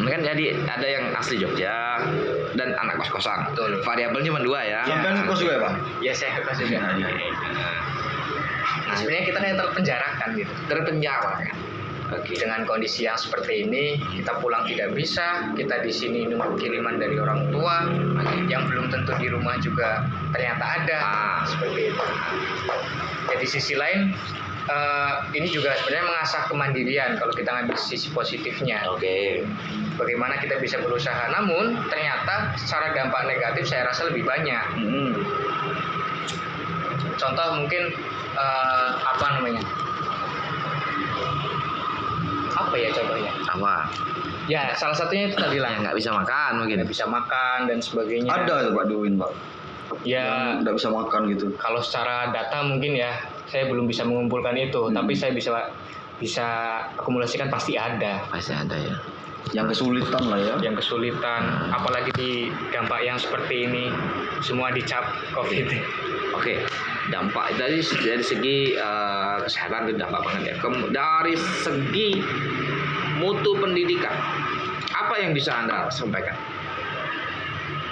C: Kan jadi ada yang asli Jogja dan anak kos-kosan.
D: Betul.
C: Variabelnya cuma 2 ya.
B: Sampai ngekos juga ya, Pak?
D: Ya, saya ngekos juga. Nah, sebenarnya kita kayak terpenjarakan gitu.
C: Terpenjara kan. Oke.
D: Dengan kondisi yang seperti ini, kita pulang tidak bisa, kita di sini nunggu kiriman dari orang tua, yang belum tentu di rumah juga ternyata ada, seperti itu. Jadi sisi lain, ini juga sebenarnya mengasah kemandirian kalau kita ngambil sisi positifnya.
C: Oke.
D: Bagaimana kita bisa berusaha, namun ternyata secara dampak negatif saya rasa lebih banyak. Contoh mungkin apa ya contohnya?
C: Apa?
D: Ya, salah satunya itu tadi lah.
C: Yang nggak bisa makan mungkin.
D: Nggak bisa makan dan sebagainya.
B: Ada itu Pak di UIN, Pak.
D: Ya,
B: Nggak bisa makan gitu.
D: kalau secara data mungkin ya, saya belum bisa mengumpulkan itu, tapi saya bisa akumulasikan pasti ada.
C: Pasti ada ya.
B: Yang kesulitan lah ya.
D: Yang kesulitan, apalagi di dampak yang seperti ini, semua dicap COVID.
C: Oke, dampak dari segi kesehatan itu dampak banget ya. Dari segi mutu pendidikan, apa yang bisa Anda sampaikan?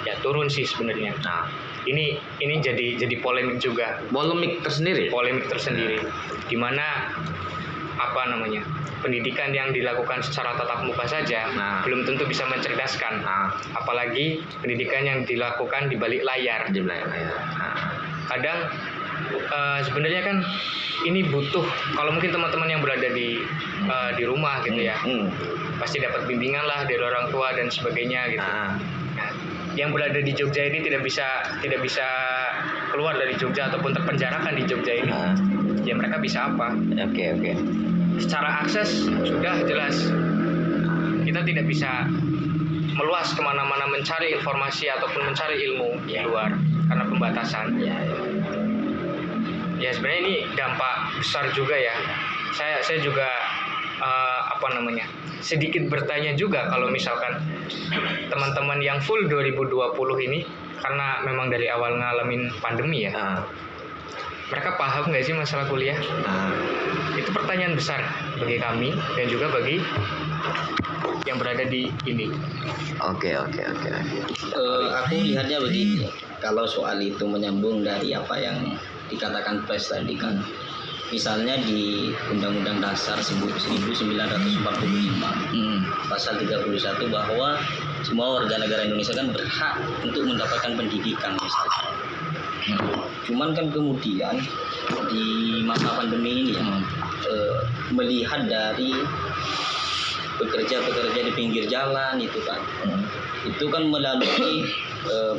D: Ya turun sih sebenarnya.
C: Nah,
D: ini jadi polemik juga.
C: polemik tersendiri.
D: Di mana pendidikan yang dilakukan secara tatap muka saja belum tentu bisa mencerdaskan. Apalagi pendidikan yang dilakukan di balik layar. Kadang sebenarnya kan ini butuh, kalau mungkin teman-teman yang berada di rumah gitu ya, pasti dapat bimbingan lah dari orang tua dan sebagainya gitu. Nah, yang berada di Jogja ini tidak bisa keluar dari Jogja ataupun terpenjarakan di Jogja ini. Ya mereka bisa apa?
C: Oke.
D: Secara akses sudah jelas kita tidak bisa meluas kemana-mana mencari informasi ataupun mencari ilmu di luar karena pembatasan. Ya sebenarnya ini dampak besar juga ya. Saya juga sedikit bertanya juga kalau misalkan teman-teman yang full 2020 ini, karena memang dari awal ngalamin pandemi ya, mereka paham nggak sih masalah kuliah? Itu pertanyaan besar bagi kami dan juga bagi yang berada di ini.
C: Oke.
A: Aku lihatnya begini, kalau soal itu menyambung dari apa yang dikatakan Pres tadi kan, misalnya di Undang-Undang Dasar 1945 pasal 31 bahwa semua warga negara Indonesia kan berhak untuk mendapatkan pendidikan misalnya. Cuman kan kemudian di masa pandemi ini ya, melihat dari pekerja di pinggir jalan itu kan, itu kan melalui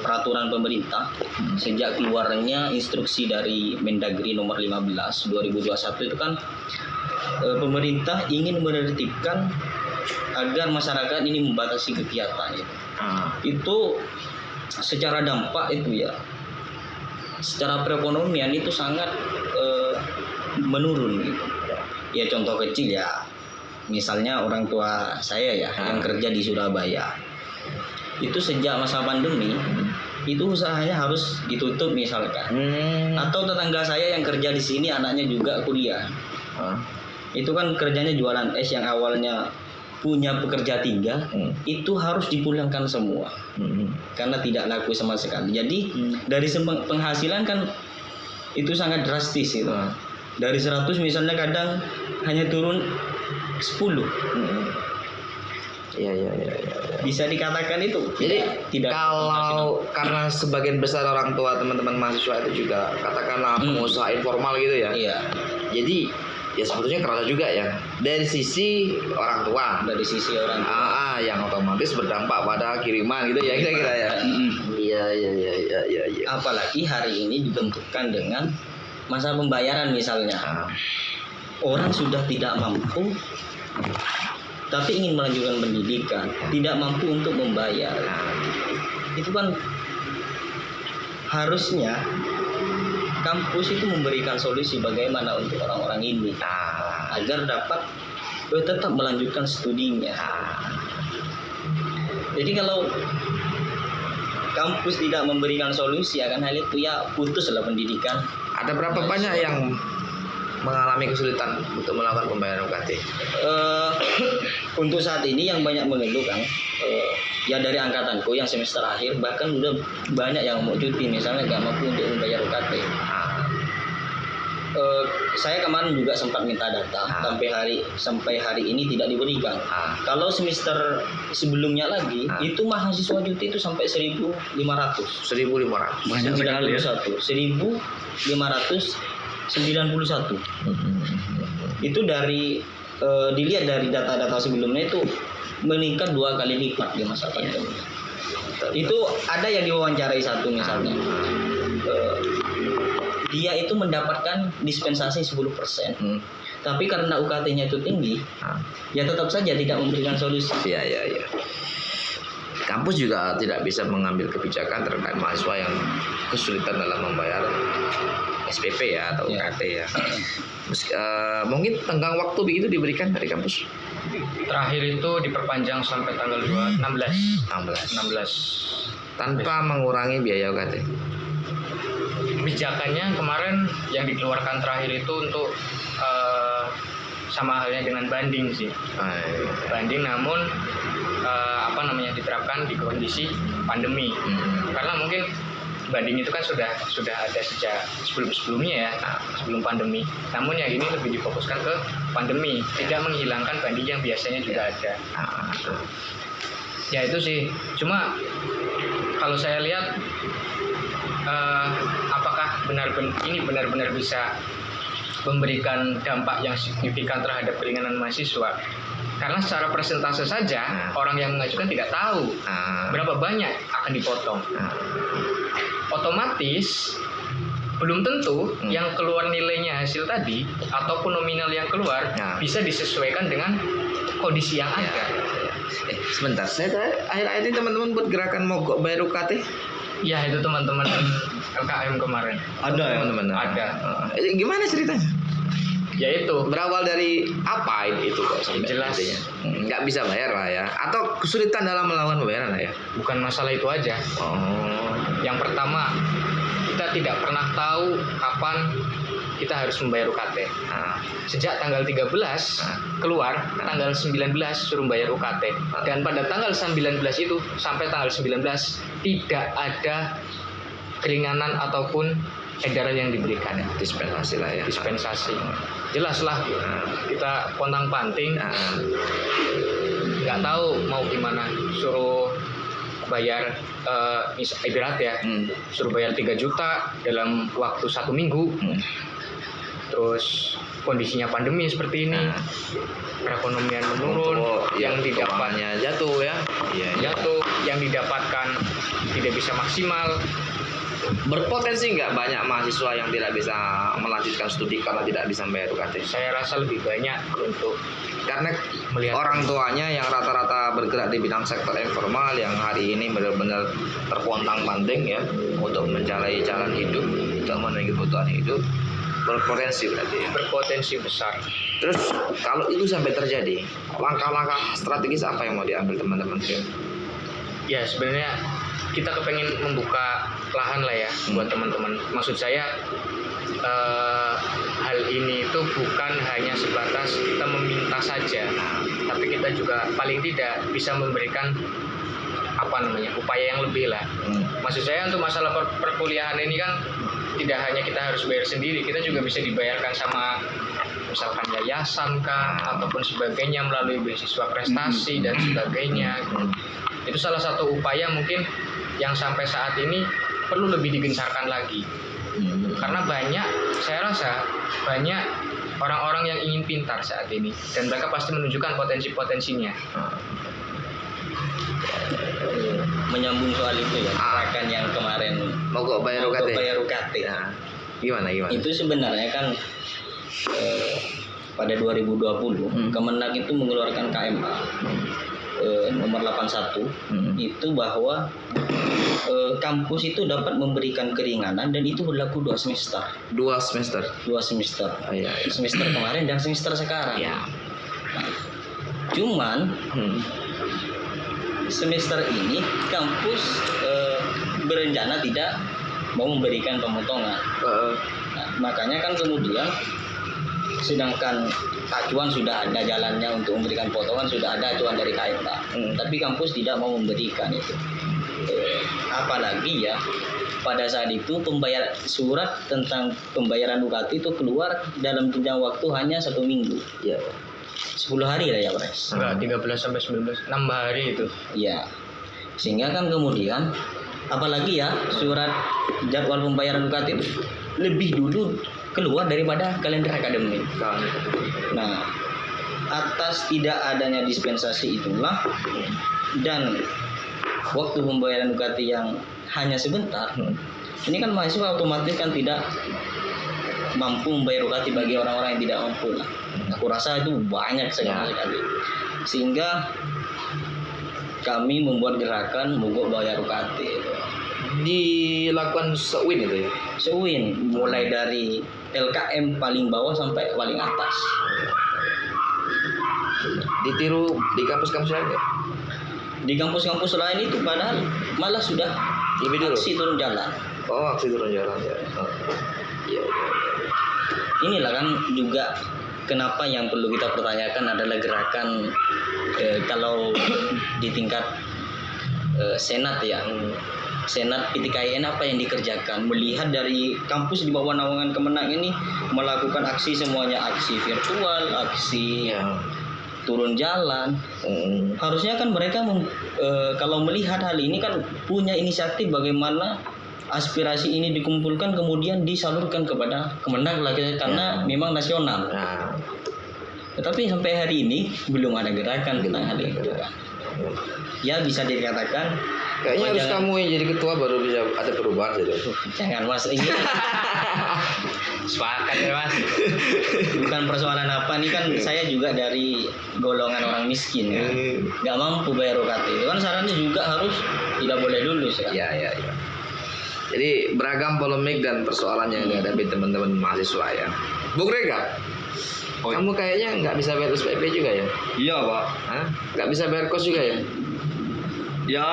A: peraturan pemerintah sejak keluarnya instruksi dari Mendagri nomor 15 2021 itu kan, pemerintah ingin menertibkan agar masyarakat ini membatasi kegiatan itu. Itu secara dampak itu ya secara perekonomian itu sangat menurun gitu. Ya contoh kecil ya, misalnya orang tua saya ya yang kerja di Surabaya, itu sejak masa pandemi itu usahanya harus ditutup misalkan. Atau tetangga saya yang kerja di sini anaknya juga kuliah, itu kan kerjanya jualan es yang awalnya punya pekerja 3 itu harus dipulangkan semua karena tidak laku sama sekali. Jadi dari penghasilan kan itu sangat drastis itu. Dari 100 misalnya kadang hanya turun 10.
C: Iya.
A: Bisa dikatakan itu tidak
C: Kalau karena sebagian besar orang tua teman-teman mahasiswa itu juga katakanlah pengusaha informal gitu ya.
A: Iya.
C: Jadi ya sebetulnya kerasa juga ya dari sisi orang tua.
A: Dari sisi orang tua.
C: Yang otomatis berdampak pada kiriman gitu ya kira-kira ya. Iya.
A: Apalagi hari ini ditentukan dengan masa pembayaran misalnya. Orang sudah tidak mampu tapi ingin melanjutkan pendidikan, tidak mampu untuk membayar. Itu kan harusnya kampus itu memberikan solusi bagaimana untuk orang-orang ini agar dapat tetap melanjutkan studinya. Jadi kalau kampus tidak memberikan solusi akan hal itu ya putuslah pendidikan.
C: Ada berapa banyak yang mengalami kesulitan untuk melakukan pembayaran UKT?
A: Untuk saat ini yang banyak mengeluh kan, ya dari angkatanku yang semester akhir bahkan udah banyak yang mau cuti misalnya gak mampu untuk membayar UKT. Saya kemarin juga sempat minta data sampai hari ini tidak diberikan. Kalau semester sebelumnya lagi itu mahasiswa cuti itu sampai 1.500.
B: Banyak sekali ya.
A: 1.591. Itu dari dilihat dari data-data sebelumnya itu meningkat 2 kali lipat di masa pandemi. Itu ada yang diwawancarai satu misalnya, dia itu mendapatkan dispensasi 10%. Tapi karena UKT-nya itu tinggi, ya tetap saja tidak memberikan solusi.
C: Iya. Kampus juga tidak bisa mengambil kebijakan terkait mahasiswa yang kesulitan dalam membayar SPP ya atau UKT ya. Mungkin tenggang waktu begitu diberikan dari kampus.
D: Terakhir itu diperpanjang sampai tanggal 16
C: tanpa mengurangi biaya UKT.
D: Kebijakannya kemarin yang dikeluarkan terakhir itu untuk sama halnya dengan banding sih. Banding namun diterapkan di kondisi pandemi. Karena mungkin banding itu kan sudah ada sejak sebelumnya ya, sebelum pandemi. Namun yang ini lebih difokuskan ke pandemi, tidak menghilangkan banding yang biasanya juga ada. Ya itu sih. Cuma kalau saya lihat apakah ini benar-benar bisa memberikan dampak yang signifikan terhadap keringanan mahasiswa? Karena secara persentase saja orang yang mengajukan tidak tahu berapa banyak akan dipotong. Otomatis belum tentu yang keluar nilainya hasil tadi ataupun nominal yang keluar bisa disesuaikan dengan kondisi yang ada.
C: Sebentar, saya akhir-akhir ini teman-teman buat gerakan mogok bayar UKT.
D: Ya itu teman-teman LKM kemarin.
B: Ada ya
C: teman-teman.
D: Ada.
C: Gimana ceritanya?
D: Ya itu
C: Berawal dari apa itu kok sampai
D: jelas
C: nggak bisa bayar lah ya, atau kesulitan dalam melakukan pembayaran lah ya?
D: bukan masalah itu aja. Yang pertama, kita tidak pernah tahu kapan kita harus membayar UKT. Sejak tanggal 13 keluar, tanggal 19 suruh bayar UKT. Dan pada tanggal 19 itu sampai tanggal 19 tidak ada keringanan ataupun edaran yang diberikan.
C: Dispensasi lah ya.
D: Dispensasi. Jelaslah kita pontang-panting, nggak tahu mau gimana, suruh bayar ibarat ya, suruh bayar 3 juta dalam waktu 1 minggu. Terus kondisinya pandemi seperti ini, perekonomian menurun, yang didapatnya
C: jatuh ya,
D: jatuh, yang didapatkan tidak bisa maksimal.
C: Berpotensi nggak banyak mahasiswa yang tidak bisa melanjutkan studi karena tidak bisa membayar UKT?
D: Saya rasa lebih banyak untuk
C: karena
D: melihat
C: orang tuanya yang rata-rata bergerak di bidang sektor informal yang hari ini benar-benar terpontang-panting ya untuk mencari jalan hidup. untuk memenuhi kebutuhan hidup berpotensi berarti ya.
D: Berpotensi besar.
C: Terus kalau itu sampai terjadi, langkah-langkah strategis apa yang mau diambil teman-teman?
D: Ya sebenarnya kita kepengen membuka lahan lah ya buat teman-teman. Maksud saya hal ini itu bukan hanya sebatas kita meminta saja, tapi kita juga paling tidak bisa memberikan upaya yang lebih lah. Maksud saya untuk masalah perkuliahan ini kan tidak hanya kita harus bayar sendiri, kita juga bisa dibayarkan sama misalkan yayasan kah ataupun sebagainya melalui beasiswa prestasi dan sebagainya. Itu salah satu upaya mungkin yang sampai saat ini perlu lebih digencarkan lagi. Karena saya rasa banyak orang-orang yang ingin pintar saat ini dan mereka pasti menunjukkan potensinya.
A: Menyambung soal itu ya, gerakan yang kemarin
C: Mogok bayar UKT.
A: bayar UKT.
C: Nah, gimana?
A: Itu sebenarnya kan pada 2020 Kemenag itu mengeluarkan KMA nomor 81 itu bahwa kampus itu dapat memberikan keringanan dan itu berlaku 2 semester.
C: 2 semester.
A: 2 semester.
C: Oh, iya.
A: Semester kemarin dan semester sekarang.
C: Ya.
A: Nah, cuman semester ini kampus berencana tidak mau memberikan pemotongan. Nah, makanya kan kemudian sedangkan acuan sudah ada jalannya untuk memberikan potongan, sudah ada acuan dari KMK, tapi kampus tidak mau memberikan itu. Apalagi ya pada saat itu surat tentang pembayaran UKT itu keluar dalam jangka waktu hanya 1 minggu.
C: Ya.
A: 10 hari lah ya, Pres.
D: Enggak, 13 sampai 19, 6 hari itu.
A: Ya. Sehingga kan kemudian apalagi ya surat jadwal pembayaran UKT itu lebih dulu keluar daripada kalender akademik. Nah, atas tidak adanya dispensasi itulah dan waktu pembayaran UKT yang hanya sebentar, ini kan mahasiswa otomatis kan tidak mampu membayar UKT bagi orang-orang yang tidak mampu lah. Aku rasa itu banyak sekali. Sehingga kami membuat gerakan mogok bayar UKT.
C: Dilakukan sewin itu ya?
A: Sewin, mulai dari LKM paling bawah sampai paling atas.
C: Ditiru di kampus-kampus lain nggak?
A: Di kampus-kampus lain itu padahal malah sudah
C: Lebih dulu?
A: aksi turun jalan.
C: Oh, aksi turun jalan ya. Oh. Iya.
A: Inilah kan juga kenapa yang perlu kita pertanyakan adalah gerakan kalau di tingkat senat ya. Senat PTKIN apa yang dikerjakan, melihat dari kampus di bawah naungan Kemenag ini melakukan aksi semuanya, aksi virtual, aksi turun jalan. Harusnya kan mereka kalau melihat hal ini kan punya inisiatif bagaimana aspirasi ini dikumpulkan kemudian disalurkan kepada Kemenag lagi karena memang nasional. Tetapi sampai hari ini belum ada gerakan tentang hal itu. Ya bisa dikatakan
C: kayaknya harus kamu yang jadi ketua baru bisa ada perubahan gitu.
A: Jangan Mas, ini
D: Sepakat ya Mas.
A: bukan persoalan apa nih kan saya juga dari golongan orang miskin ya. Nggak mampu bayar UKT. Itu kan sarannya juga harus tidak boleh lulus ya.
C: Iya. Jadi beragam polemik dan persoalan yang dihadapi teman-teman mahasiswa ya. Bung Rega, kamu kayaknya nggak bisa bayar SPP juga ya?
B: Iya, Pak.
C: Hah? Nggak bisa bayar kos juga ya?
B: Ya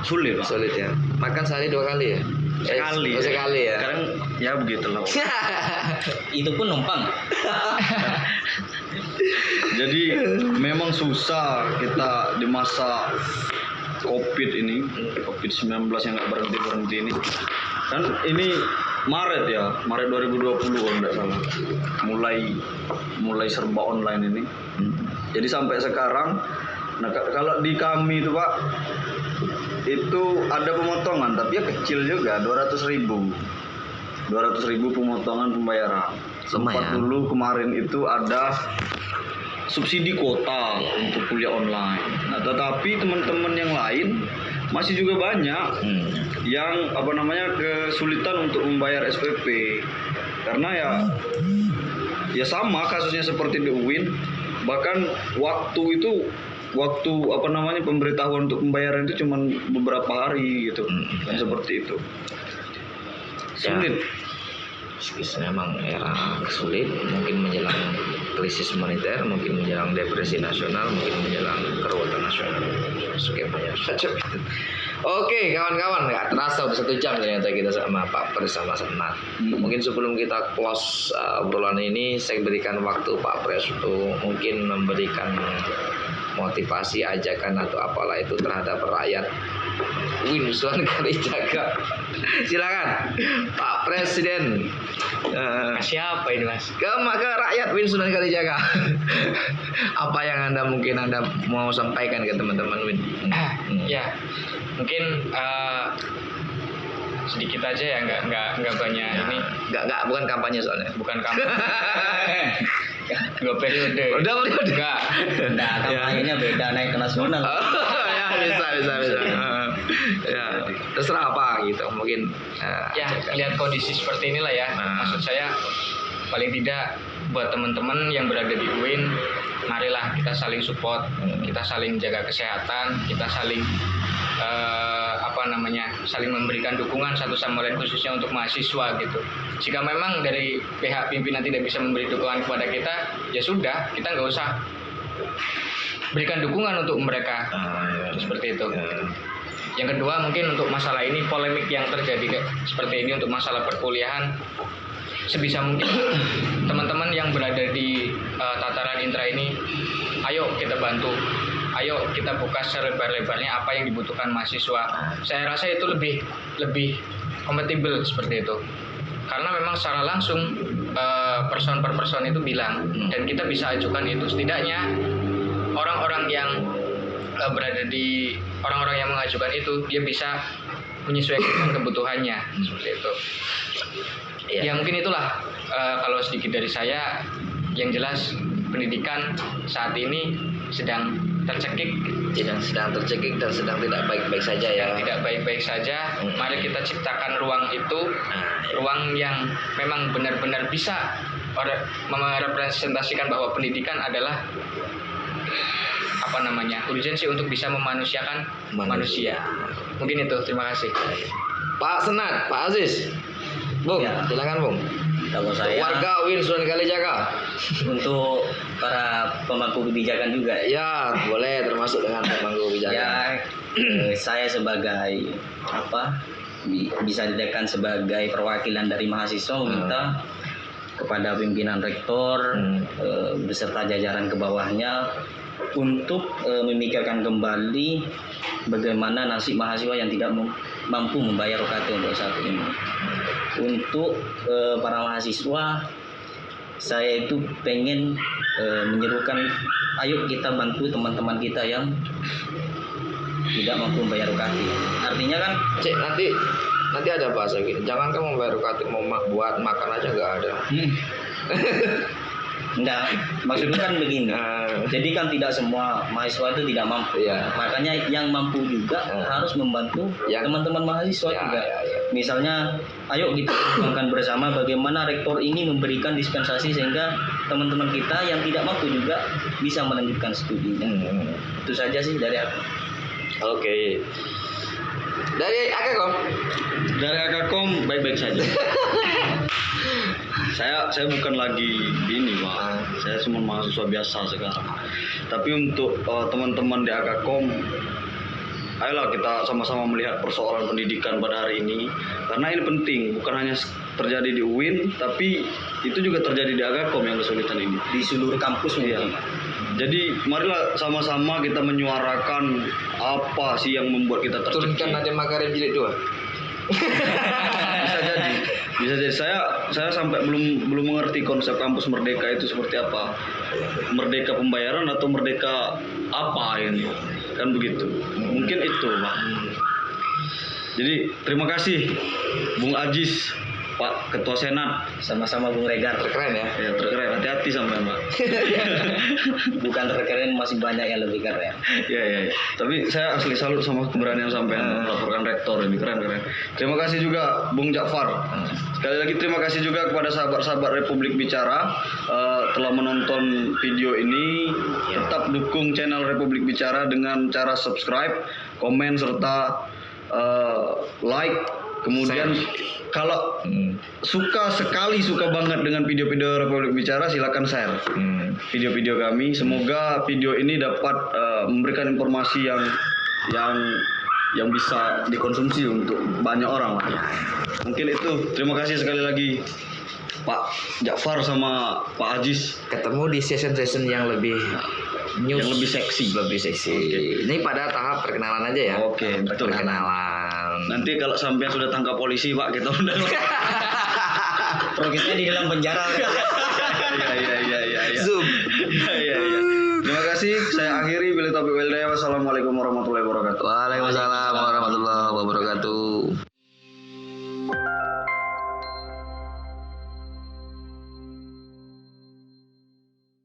B: sulit, Pak.
C: Sulit ya. Makan sehari 2 kali ya?
B: Sekali.
C: Sekali ya.
B: Sekarang ya begitulah.
A: Itu pun numpang.
B: Jadi memang susah kita di masa COVID ini, COVID-19 yang nggak berhenti ini. Dan ini Maret 2020 kalau nggak salah. Mulai serba online ini. Jadi sampai sekarang, nah kalau di kami itu Pak, itu ada pemotongan tapi ya kecil juga, 200.000 pemotongan pembayaran. Sempat dulu kemarin itu ada subsidi kuota untuk kuliah online. Nah, tetapi teman-teman yang lain masih juga banyak yang kesulitan untuk membayar SPP karena ya sama kasusnya seperti di UIN, bahkan waktu pemberitahuan untuk pembayaran itu cuma beberapa hari gitu, kan seperti itu. sulit.
C: Memang era sulit, mungkin menjelang krisis moneter, mungkin menjelang depresi nasional, mungkin menjelang keruwetan nasional. Skemanya saja. Oke, kawan-kawan, nggak terasa udah 1 jam ternyata kita sama Pak Pres sama Senat. Mungkin sebelum kita close obrolan ini, saya berikan waktu Pak Pres untuk mungkin memberikan motivasi, ajakan atau apalah itu terhadap rakyat Win Sunan Kalijaga. Silakan Pak Presiden.
D: Siapa ini Mas?
C: Ke rakyat Win Sunan Kalijaga. Apa yang mungkin Anda mau sampaikan ke teman-teman Win?
D: Ya, mungkin sedikit aja ya, nggak banyak ini.
C: Nggak, bukan kampanye soalnya.
D: Bukan kampanye. 2 periode.
C: Udah periode.
D: Enggak.
A: Nah, kampanyenya beda naik ke nasional.
C: Ya bisa. Ya, terserah apa gitu. Mungkin
D: Ya, lihat kondisi seperti inilah ya. Maksud saya paling tidak buat teman-teman yang berada di UIN, marilah kita saling support, kita saling jaga kesehatan, kita saling saling memberikan dukungan satu sama lain, khususnya untuk mahasiswa gitu. Jika memang dari pihak pimpinan tidak bisa memberi dukungan kepada kita, ya sudah, kita nggak usah berikan dukungan untuk mereka. Seperti itu. Yang kedua, mungkin untuk masalah ini, polemik yang terjadi seperti ini untuk masalah perkuliahan, sebisa mungkin teman-teman yang berada di tataran intra ini, ayo kita bantu, ayo kita buka selebar-lebarnya apa yang dibutuhkan mahasiswa. Saya rasa itu lebih kompatibel seperti itu, karena memang secara langsung person per person itu bilang, dan kita bisa ajukan itu. Setidaknya orang-orang yang orang-orang yang mengajukan itu, dia bisa menyesuaikan kebutuhannya seperti itu. Ya mungkin itulah kalau sedikit dari saya. Yang jelas pendidikan saat ini sedang tercekik,
C: sedang tercekik dan sedang tidak baik-baik saja ya.
D: Tidak baik-baik saja. Mari kita ciptakan ruang itu, ruang yang memang benar-benar bisa merepresentasikan bahwa pendidikan adalah urgensi untuk bisa memanusiakan manusia. Mungkin itu. Terima kasih.
C: Pak Senat, Pak Aziz, Bung,
A: Ya.
C: silakan Bung.
A: Kalau saya
C: Warga Win Sunan Kalijaga.
A: untuk para pemangku kebijakan juga
C: Ya, boleh termasuk dengan pemangku kebijakan.
A: ya saya sebagai bisa dikatakan sebagai perwakilan dari mahasiswa meminta kepada pimpinan rektor beserta jajaran ke bawahnya untuk memikirkan kembali bagaimana nasib mahasiswa yang tidak mampu membayar UKT untuk saat ini. Untuk para mahasiswa, saya itu pengen menyerukan, ayo kita bantu teman-teman kita yang tidak mampu membayar UKT. Artinya kan,
C: Cek, nanti ada bahasa gini. Jangan kamu bayar UKT, mau buat makan aja nggak ada.
A: enggak, maksudnya kan begini. Jadi kan tidak semua mahasiswa itu tidak mampu.
C: Iya.
A: Makanya yang mampu juga harus membantu teman-teman mahasiswa juga. Misalnya, ayo kita perjuangkan bersama bagaimana rektor ini memberikan dispensasi sehingga teman-teman kita yang tidak mampu juga bisa melanjutkan studinya. Itu saja sih dari aku.
C: Oke. Dari Akakom.
B: Dari Akakom baik-baik saja. Saya bukan lagi ini Pak. Saya cuma mahasiswa biasa sekarang. Tapi untuk teman-teman di Akakom, ayolah kita sama-sama melihat persoalan pendidikan pada hari ini, karena ini penting, bukan hanya terjadi di UIN, tapi itu juga terjadi di Akakom yang kesulitan ini.
A: Di seluruh kampus mungkin.
B: Jadi marilah sama-sama kita menyuarakan apa sih yang membuat kita tercekik.
C: Turunkan Nadiem Makarim jilid 2.
B: Bisa jadi saya sampai belum mengerti konsep kampus merdeka itu seperti apa. Merdeka pembayaran atau merdeka apa ini? Kan begitu. Mungkin itu, Pak. Jadi terima kasih Bung Aziz, Pak Ketua Senat.
A: Sama-sama Bung Regar.
C: Keren ya.
B: Ya, terkeren. Hati-hati sampai, Pak.
A: Bukan terkeren, masih banyak yang lebih keren.
B: Ya. Tapi saya asli salut sama keberanian sampai melaporkan rektor ini, keren. Terima kasih juga Bung Ja'far. Sekali lagi terima kasih juga kepada sahabat-sahabat Republik Bicara telah menonton video ini. Tetap dukung channel Republik Bicara dengan cara subscribe, komen serta like Kemudian kalau suka banget dengan video-video Republik Bicara, silakan share video-video kami. Semoga video ini dapat memberikan informasi yang bisa dikonsumsi untuk banyak orang lah. Mungkin itu. Terima kasih sekali lagi Pak Ja'far sama Pak Aziz.
C: Ketemu di session-session yang lebih news,
B: Yang lebih seksi.
C: lebih seksi. Ini pada tahap perkenalan aja ya.
B: Oke, betul.
C: Perkenalan.
B: Nanti kalau sampai sudah tangkap polisi Pak, kita undang.
A: Progresnya di dalam penjara.
B: Iya.
C: Zoom.
B: Iya. Terima kasih. Saya akhiri. Wassalamualaikum warahmatullahi wabarakatuh.
C: Waalaikumsalam warahmatullahi wabarakatuh.